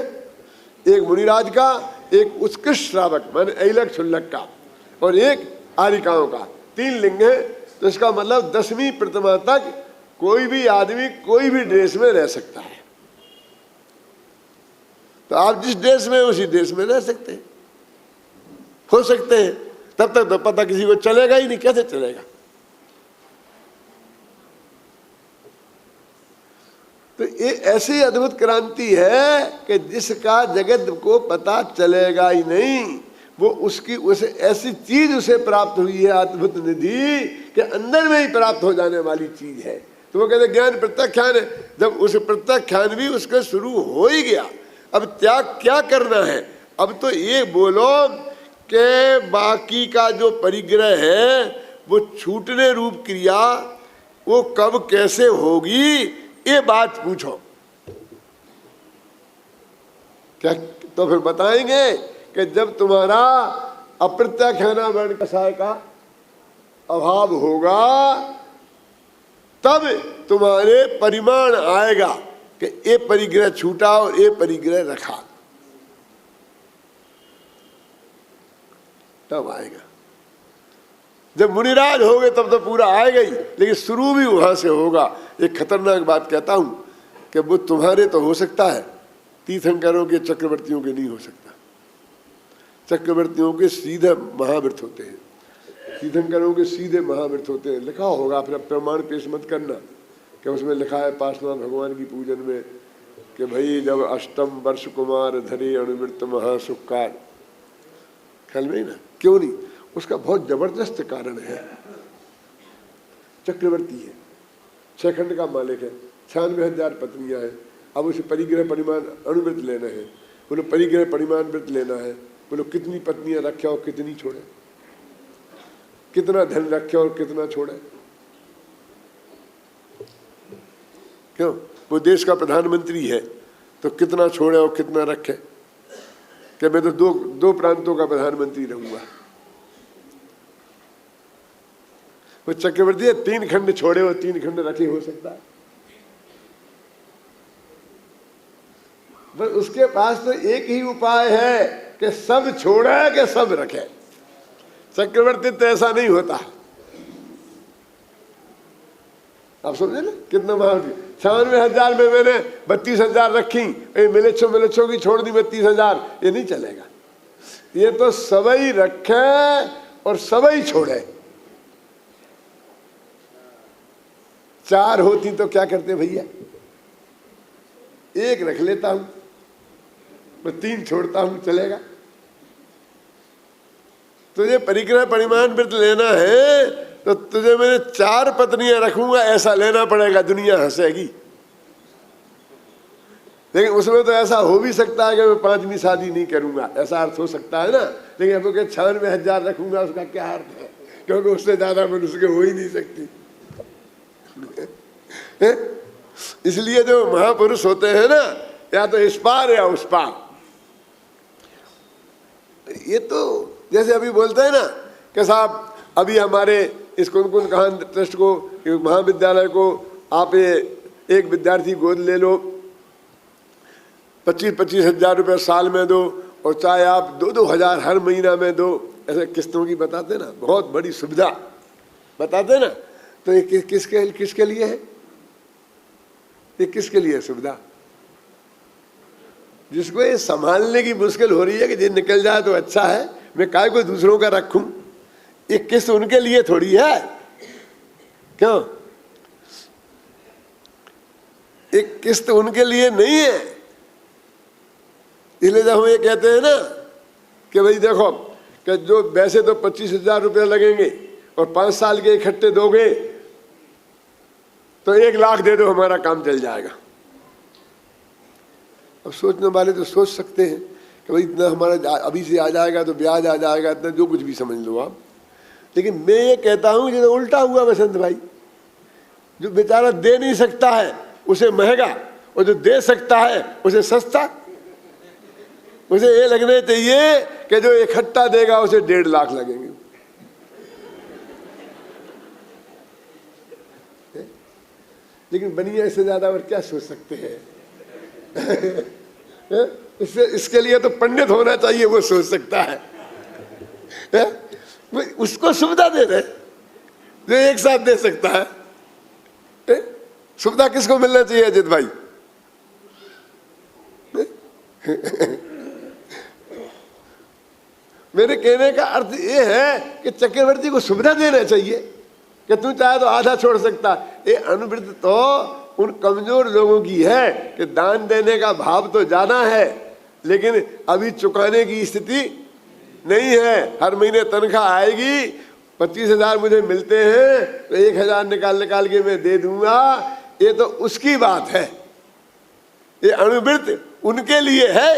एक मुनिराज का, एक उत्कृष्ट श्रावक माने ऐलक छुल्लक का, और एक आरिकाओं का। 3 लिंग है। तो इसका मतलब 10वीं प्रतिमा तक कोई भी आदमी कोई भी ड्रेस में रह सकता है। तो आप जिस देश में उसी देश में रह सकते हैं, हो सकते हैं। तब तक तो पता किसी को चलेगा ही नहीं, कैसे चलेगा? तो ये ऐसी अद्भुत क्रांति है कि जिसका जगत को पता चलेगा ही नहीं, वो उसकी उसे ऐसी चीज उसे प्राप्त हुई है, अद्भुत निधि के अंदर में ही प्राप्त हो जाने वाली चीज है। तो वो कहते ज्ञान प्रत्याख्यान है। जब उस प्रत्याख्यान भी उसका शुरू हो ही गया, अब त्याग क्या करना है? अब तो ये बोलो कि बाकी का जो परिग्रह है वो छूटने रूप क्रिया वो कब कैसे होगी, ये बात पूछो। क्या तो फिर बताएंगे कि जब तुम्हारा अप्रत्याख्याना वर्ण कषाय का अभाव होगा तब तुम्हारे परिमाण आएगा कि ये परिग्रह छूटा और ये परिग्रह रखा, तब आएगा। जब मुनिराज हो गए तब तो पूरा आएगा ही, लेकिन शुरू भी वहां से होगा। एक खतरनाक बात कहता हूं कि वो तुम्हारे तो हो सकता है, तीर्थंकरों के चक्रवर्तियों के नहीं हो सकता। चक्रवर्तियों के सीधे महाव्रत होते हैं, तीर्थंकरों के सीधे महाव्रत होते हैं। लिखा होगा, फिर प्रमाण पेश मत करना कि उसमें लिखा है पार्श्वनाथ भगवान की पूजन में कि भाई जब अष्टम वर्ष कुमार धरे अणुवृत्त महासुखकार, ख्याल में ना? क्यों नहीं? उसका बहुत जबरदस्त कारण है। चक्रवर्ती है, 6 खंड का मालिक है, 96,000 पत्नियां हैं। अब उसे परिग्रह परिमाण अणुव्रत लेना है, बोलो परिग्रह परिमाण व्रत लेना है, बोलो कितनी पत्नियां रखे और कितनी छोड़े, कितना धन रखे और कितना छोड़े। क्यों? वो देश का प्रधानमंत्री है तो कितना छोड़े और कितना रखे? कि मैं तो दो प्रांतों का प्रधानमंत्री रहूंगा। वो चक्रवर्ती है, 3 खंड छोड़े और 3 खंड रखे, हो सकता है? बस उसके पास तो एक ही उपाय है कि सब छोड़े कि सब रखे। चक्रवर्ती तो ऐसा नहीं होता। आप समझे ना कितना महान? 96,000 में मैंने 32,000 रखी, मिलेच्छो की छोड़ दी 32,000, ये नहीं चलेगा। ये तो सबई रखे और सबई छोड़े। 4 होती तो क्या करते भैया? 1 रख लेता हूं, मैं 3 छोड़ता हूं, चलेगा? तुझे परिग्रह परिमाण व्रत लेना है तो तुझे मैंने 4 पत्नियां रखूंगा ऐसा लेना पड़ेगा, दुनिया हंसेगी। लेकिन उसमें तो ऐसा हो भी सकता है कि मैं 5वीं शादी नहीं करूंगा, ऐसा अर्थ हो सकता है ना। लेकिन अब 96,000 रखूंगा, उसका क्या अर्थ है? क्योंकि उससे ज्यादा मनुष्य के हो ही नहीं सकती। इसलिए जो महापुरुष होते हैं ना, या तो इस पार या उस पार। ये तो जैसे अभी बोलते हैं ना कि साहब अभी हमारे इस कुन कहान ट्रस्ट को, महाविद्यालय को आप एक विद्यार्थी गोद ले लो, 25-25 हजार रुपये साल में दो, और चाहे आप 2-2 हजार हर महीना में दो, ऐसे किस्तों की बताते ना, बहुत बड़ी सुविधा बताते ना। तो ये किसके लिए है? ये किसके लिए है सुविधा? जिसको ये संभालने की मुश्किल हो रही है कि ये निकल जाए तो अच्छा है, मैं काय को दूसरों का रखूं। ये किस्त उनके लिए थोड़ी है, क्यों? एक किस्त उनके लिए नहीं है। इसलिए जब हम ये कहते हैं ना कि भाई देखो कि जो वैसे तो 25,000 रुपये लगेंगे और 5 साल के इकट्ठे दोगे तो 1 लाख दे दो, हमारा काम चल जाएगा। अब सोचने वाले तो सोच सकते हैं कि भाई इतना हमारा अभी से आ जाएगा तो ब्याज आ जाएगा, इतना जो कुछ भी समझ लो आप। लेकिन मैं ये कहता हूं जो उल्टा हुआ बसंत भाई, जो बेचारा दे नहीं सकता है उसे महंगा, और जो दे सकता है उसे सस्ता। उसे ये लगने चाहिए कि जो इकट्ठा देगा उसे 1.5 लाख लगेंगे। लेकिन बनिया इससे ज्यादा और क्या सोच सकते हैं? इसके लिए तो पंडित होना चाहिए, वो सोच सकता है। उसको सुविधा दे दे जो एक साथ दे सकता है। सुविधा किसको मिलना चाहिए अजित भाई? मेरे कहने का अर्थ ये है कि चक्रवर्ती को सुविधा देना चाहिए कि तू चाहे तो आधा छोड़ सकता। ये अनुवृत्ति तो उन कमजोर लोगों की है कि दान देने का भाव तो जाना है, लेकिन अभी चुकाने की स्थिति नहीं है। हर महीने तनख्वाह आएगी, 25,000 मुझे मिलते हैं तो 1,000 निकाल के मैं दे दूंगा, ये तो उसकी बात है। ये अनुवृत्ति उनके लिए है,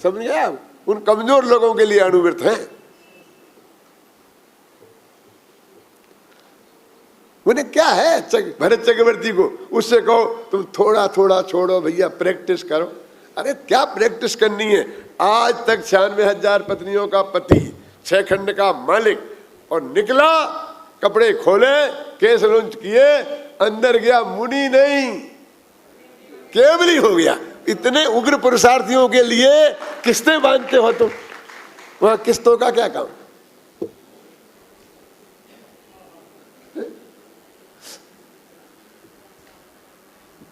समझ गए आप? उन कमजोर लोगों के लिए अनुवृत्त है। उन्हें क्या है भरत चक्रवर्ती को, उससे कहो तुम थोड़ा थोड़ा छोड़ो भैया, प्रैक्टिस करो। अरे क्या प्रैक्टिस करनी है? आज तक 96,000 पत्नियों का पति, 6 खंड का मालिक, और निकला, कपड़े खोले, केस लॉन्च किए, अंदर गया, मुनि नहीं केवली हो गया। इतने उग्र पुरुषार्थियों के लिए किस्तें बांधते हो तुम? वहां किस्तों का क्या काम?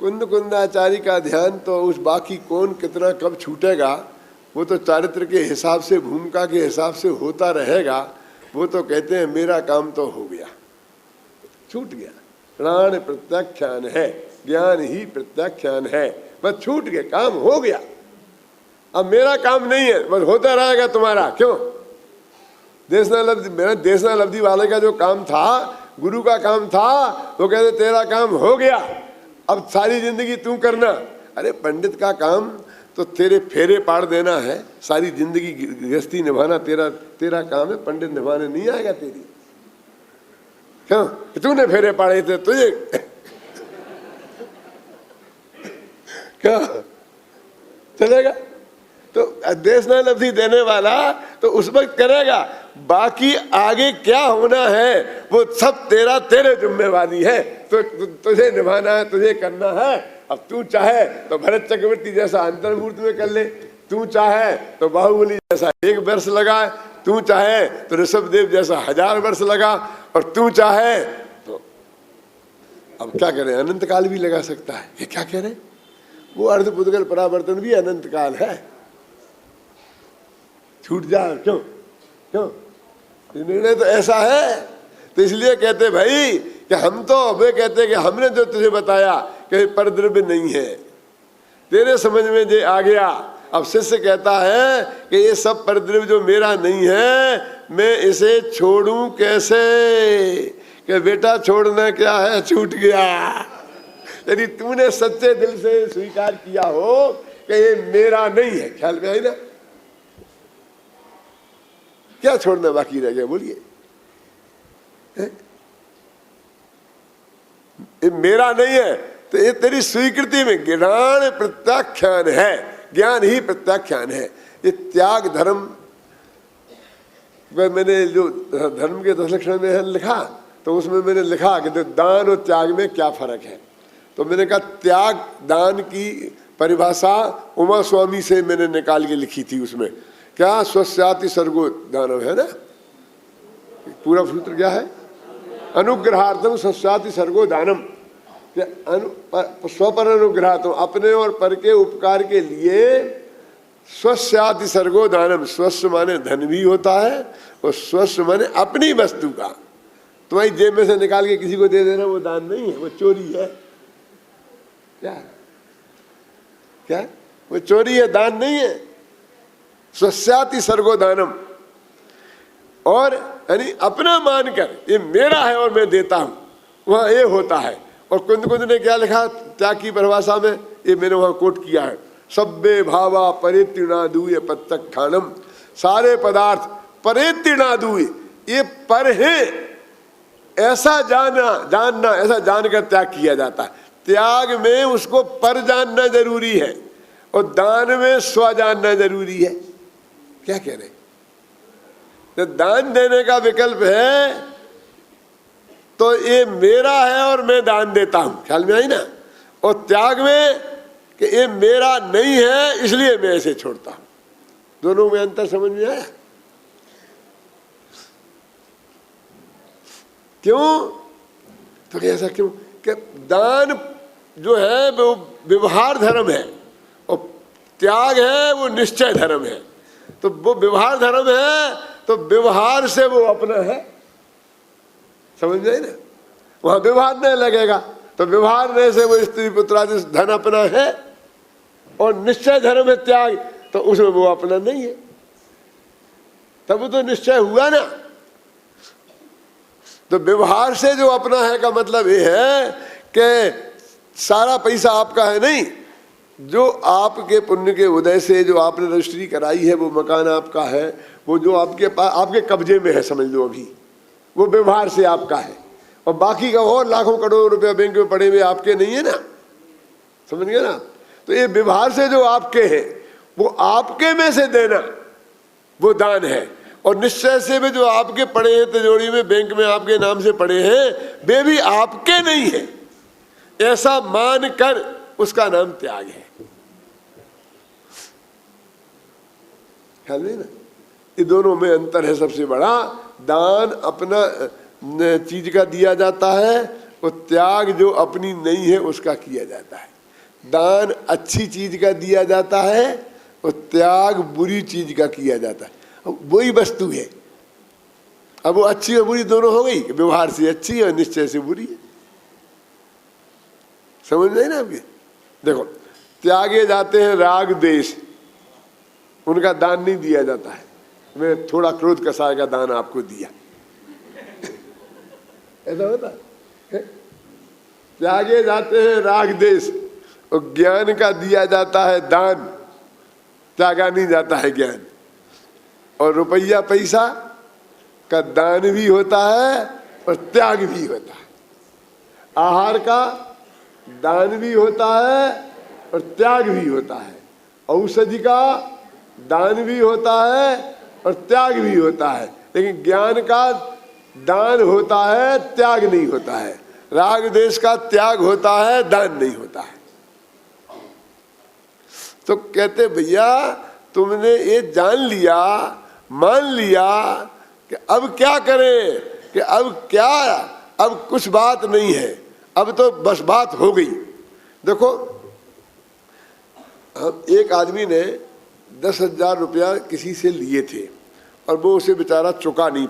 कुंद कुंदाचारी का ध्यान तो उस बाकी कौन कितना कब छूटेगा, वो तो चारित्र के हिसाब से, भूमिका के हिसाब से होता रहेगा। वो तो कहते हैं मेरा काम तो हो गया, छूट गया। प्राण प्रत्याख्यान है, ज्ञान ही प्रत्याख्यान है, बस छूट गया, काम हो गया। अब मेरा काम नहीं है, बस होता रहेगा तुम्हारा। क्यों? देशना लब्धि, मेरा देशना लब्धि वाले का जो काम था, गुरु का काम था, वो कहते तेरा काम हो गया, अब सारी जिंदगी तू करना। अरे पंडित का काम तो तेरे फेरे पाड़ देना है, सारी जिंदगी गृहस्थी निभाना तेरा काम है, पंडित निभाने नहीं आएगा तेरी। क्यों? तूने फेरे पाड़े थे, तुझे क्या चलेगा? तो देशना लब्धि देने वाला तो उस वक्त करेगा, बाकी आगे क्या होना है वो सब तेरे जिम्मेवारी है। तो तुझे निभाना है, तुझे करना है। अब तू चाहे तो भरत चक्रवर्ती जैसा अंतर्मूर्त में कर ले, तू चाहे तो बाहुबली जैसा 1 वर्ष लगाए, तू चाहे तो ऋषभदेव जैसा 1000 वर्ष लगा, और तू चाहे तो अब क्या करें, अनंत काल भी लगा सकता है। ये क्या कह रहे? वो अर्धपुद्गल परावर्तन भी अनंत काल है। छूट जा क्यों? निर्णय तो ऐसा है। तो इसलिए कहते भाई कि हम तो, वे कहते कि हमने जो तुझे बताया कि परद्रव्य नहीं है, तेरे समझ में जे आ गया। अब शिष्य कहता है कि ये सब परद्रव्य जो मेरा नहीं है, मैं इसे छोड़ूं कैसे? कि बेटा छोड़ना क्या है, छूट गया। यदि तूने सच्चे दिल से स्वीकार किया हो कि ये मेरा नहीं है, ख्याल में आई ना? क्या छोड़ना बाकी रह गया बोलिए? ये मेरा नहीं है, तो ये तेरी स्वीकृति में ज्ञान प्रत्याख्यान है, ज्ञान ही प्रत्याख्यान है। ये त्याग धर्म, मैंने जो धर्म के 10 लक्षण में लिखा, तो उसमें मैंने लिखा कि तो दान और त्याग में क्या फर्क है। तो मैंने कहा त्याग दान की परिभाषा उमा स्वामी से मैंने निकाल के लिखी थी। उसमें क्या स्वस्याति सर्गो दानव है ना, पूरा सूत्र क्या है? अनुग्रहार्थम स्वस्याति सर्गो दानम। स्वपर अनुग्रहार्थम, अपने और पर के उपकार के लिए स्वस्याति सर्गो दानम। स्वस्व माने धन भी होता है, और स्वस्व माने अपनी वस्तु का। तुम्हारी जेब में से निकाल के किसी को दे देना वो दान नहीं है, वो चोरी है। क्या वो चोरी है, दान नहीं है। स्वस्याति सर्गो दानम, और यानी अपना मानकर ये मेरा है और मैं देता हूं, वहां ये होता है। और कुंद ने क्या लिखा त्याग की परिभाषा में, ये मैंने वहां कोट किया है, सब्बे भावा परित्रिणादूय प्रत्यक्षानम। सारे पदार्थ परित्रिणादूय, ये पर है ऐसा जानना ऐसा जानकर त्याग किया जाता है। त्याग में उसको पर जानना जरूरी है, और दान में स्व जानना जरूरी है। क्या कह रहे? तो दान देने का विकल्प है तो ये मेरा है और मैं दान देता हूं, ख्याल में आई ना? और त्याग में कि ये मेरा नहीं है इसलिए मैं ऐसे छोड़ता हूं। दोनों में अंतर समझ में आया? क्यों? तो ऐसा क्यों कि दान जो है वो व्यवहार धर्म है, और त्याग है वो निश्चय धर्म है। तो वो व्यवहार धर्म है, तो व्यवहार से वो अपना है, समझ गए ना। वहां व्यवहार नहीं लगेगा, तो व्यवहार नहीं से वो स्त्री पुत्र आदि धन अपना है, और निश्चय धर्म है त्याग, तो उसमें वो अपना नहीं है, तब तो निश्चय हुआ ना। तो व्यवहार से जो अपना है का मतलब ये है कि सारा पैसा आपका है नहीं, जो आपके पुण्य के उदय से जो आपने रजिस्ट्री कराई है, वो मकान आपका है, वो जो आपके पास आपके कब्जे में है समझ लो अभी, वो व्यवहार से आपका है। और बाकी का और लाखों करोड़ों रुपया बैंक में पड़े हुए आपके नहीं है ना, समझ गए ना। तो ये व्यवहार से जो आपके हैं वो आपके में से देना वो दान है, और निश्चय से में जो आपके पड़े हैं तिजोरी में बैंक में आपके नाम से पड़े हैं वे भी आपके नहीं है, ऐसा मान कर उसका नाम त्याग है। ख्याल नहीं ना, ये दोनों में अंतर है सबसे बड़ा। दान अपना चीज का दिया जाता है, और त्याग जो अपनी नहीं है उसका किया जाता है। दान अच्छी चीज का दिया जाता है, और त्याग बुरी चीज का किया जाता है। वही वस्तु है, अब वो अच्छी और बुरी दोनों हो गई, व्यवहार से अच्छी है और निश्चय से बुरी है, समझ नहीं ना आपके। देखो, त्यागे जाते हैं राग देश, उनका दान नहीं दिया जाता है। मैं थोड़ा क्रोध कसाय का दान आपको दिया, ऐसा होता है। त्यागे जाते हैं राग देश, और ज्ञान का दिया जाता है दान, त्यागा नहीं जाता है ज्ञान। और रुपया पैसा का दान भी होता है और त्याग भी होता है। आहार का दान भी होता है और त्याग भी होता है। औषधि का दान भी होता है और त्याग भी होता है। लेकिन ज्ञान का दान होता है, त्याग नहीं होता है। राग देश का त्याग होता है, दान नहीं होता है। तो कहते भैया तुमने ये जान लिया, मान लिया कि अब क्या करें, कि अब कुछ बात नहीं है, अब तो बस बात हो गई। देखो, एक आदमी ने 10,000 रुपया किसी से लिए थे और वो उसे बेचारा चुका नहीं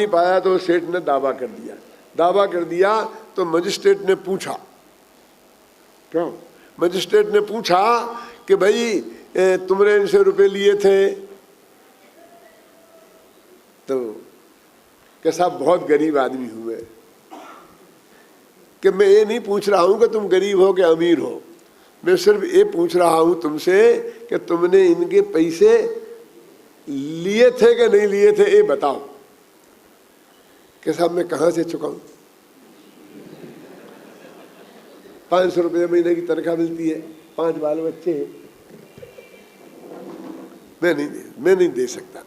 पाया तो सेठ ने दावा कर दिया। तो मजिस्ट्रेट ने पूछा, क्यों? मजिस्ट्रेट ने पूछा कि भाई तुमने इनसे रुपए लिए थे? तो कि साहब बहुत गरीब आदमी हुए, कि मैं ये नहीं पूछ रहा हूं कि तुम गरीब हो कि अमीर हो, मैं सिर्फ ये पूछ रहा हूं तुमसे कि तुमने इनके पैसे लिए थे कि नहीं लिए थे, ये बताओ। कि साहब मैं कहां से चुकाऊं, 500 रुपये महीने की तनख्वाह मिलती है, 5 बाल बच्चे हैं, मैं नहीं दे सकता।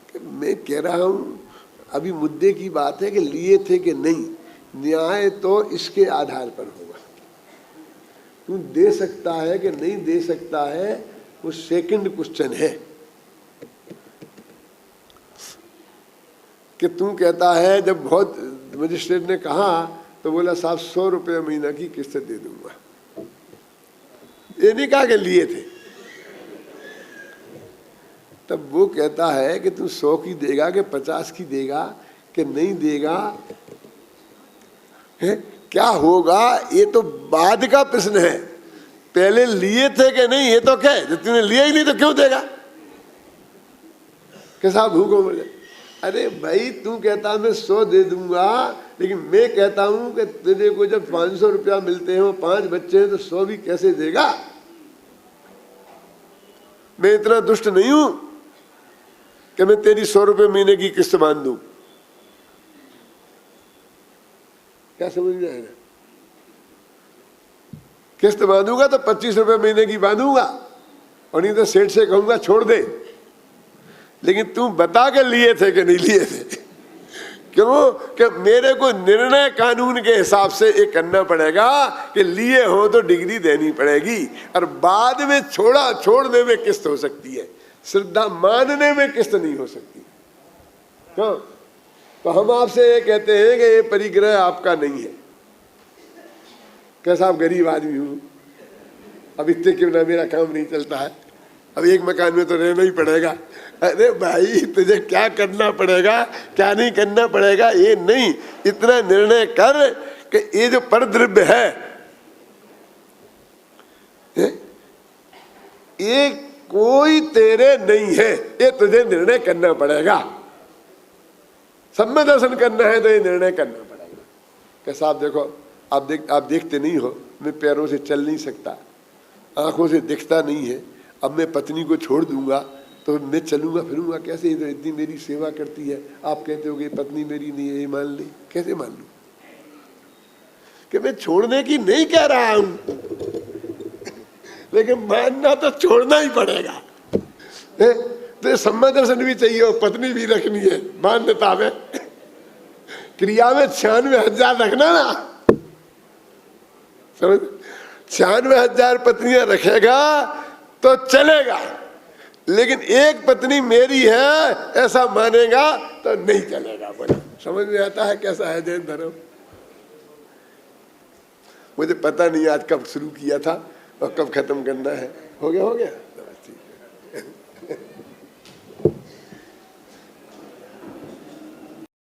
कि मैं कह रहा हूं अभी मुद्दे की बात है कि लिए थे कि नहीं, न्याय तो इसके आधार पर होगा। तू दे सकता है कि नहीं दे सकता है वो सेकंड क्वेश्चन है। कि तू कहता है, जब बहुत मजिस्ट्रेट ने कहा तो बोला साहब 100 रुपये महीना की किस्त दे दूंगा, ये नहीं कहा कि लिए थे। तब वो कहता है कि तू 100 की देगा कि 50 की देगा कि नहीं देगा, है क्या होगा, ये तो बाद का प्रश्न है। पहले लिए थे कि नहीं ये तो क्या, जब तूने लिया ही नहीं तो क्यों देगा? कि साहब भूखो बोले, अरे भाई तू कहता मैं 100 दे दूंगा, लेकिन मैं कहता हूं कि तेरे को जब 500 रुपया मिलते हैं, वो 5 बच्चे हैं, तो 100 भी कैसे देगा? मैं इतना दुष्ट नहीं हूं कि मैं तेरी 100 रुपये महीने की किस्त बांध दूं। क्या समझ में आएगा? किस्त बांधूंगा तो 25 रुपये महीने की बांधूंगा, और नहीं तो सेठ से कहूंगा छोड़ दे। लेकिन तू बता के लिए थे कि नहीं लिए थे? क्यों? कि मेरे को निर्णय कानून के हिसाब से ये करना पड़ेगा कि लिए हो तो डिग्री देनी पड़ेगी, और बाद में छोड़ने में किस्त हो सकती है, श्रद्धा मानने में किस्त नहीं हो सकती। क्यों? तो हम आपसे ये कहते हैं कि ये परिग्रह आपका नहीं है। कैसा आप गरीब आदमी हूं, अब इतने क्यों ना मेरा काम नहीं चलता है, अब एक मकान में तो रहना ही पड़ेगा। अरे भाई तुझे क्या करना पड़ेगा क्या नहीं करना पड़ेगा ये नहीं, इतना निर्णय कर कि ये जो परद्रव्य है ये कोई तेरे नहीं है, ये तुझे निर्णय करना पड़ेगा। सब में दर्शन करना है तो ये निर्णय करना पड़ेगा। कैसा आप देखो, आप देखते नहीं हो, मैं पैरों से चल नहीं सकता, आंखों से दिखता नहीं है, अब मैं पत्नी को छोड़ दूंगा तो मैं चलूंगा फिरूंगा कैसे? ये तो इतनी मेरी सेवा करती है, आप कहते हो कि पत्नी मेरी नहीं है, ये मान ली, कैसे मान लूं? कि मैं छोड़ने की नहीं कह रहा हूं, लेकिन मानना तो छोड़ना ही पड़ेगा। तो सम्मत दर्शन भी चाहिए और पत्नी भी रखनी है, मान्यता में क्रिया में 96,000 रखना ना, समझ? 96,000 पत्नियां रखेगा तो चलेगा, लेकिन एक पत्नी मेरी है ऐसा मानेगा तो नहीं चलेगा। बोला समझ में आता है कैसा है जैन धर्म? मुझे पता नहीं आज कब शुरू किया था और कब खत्म करना है। हो गया ठीक है।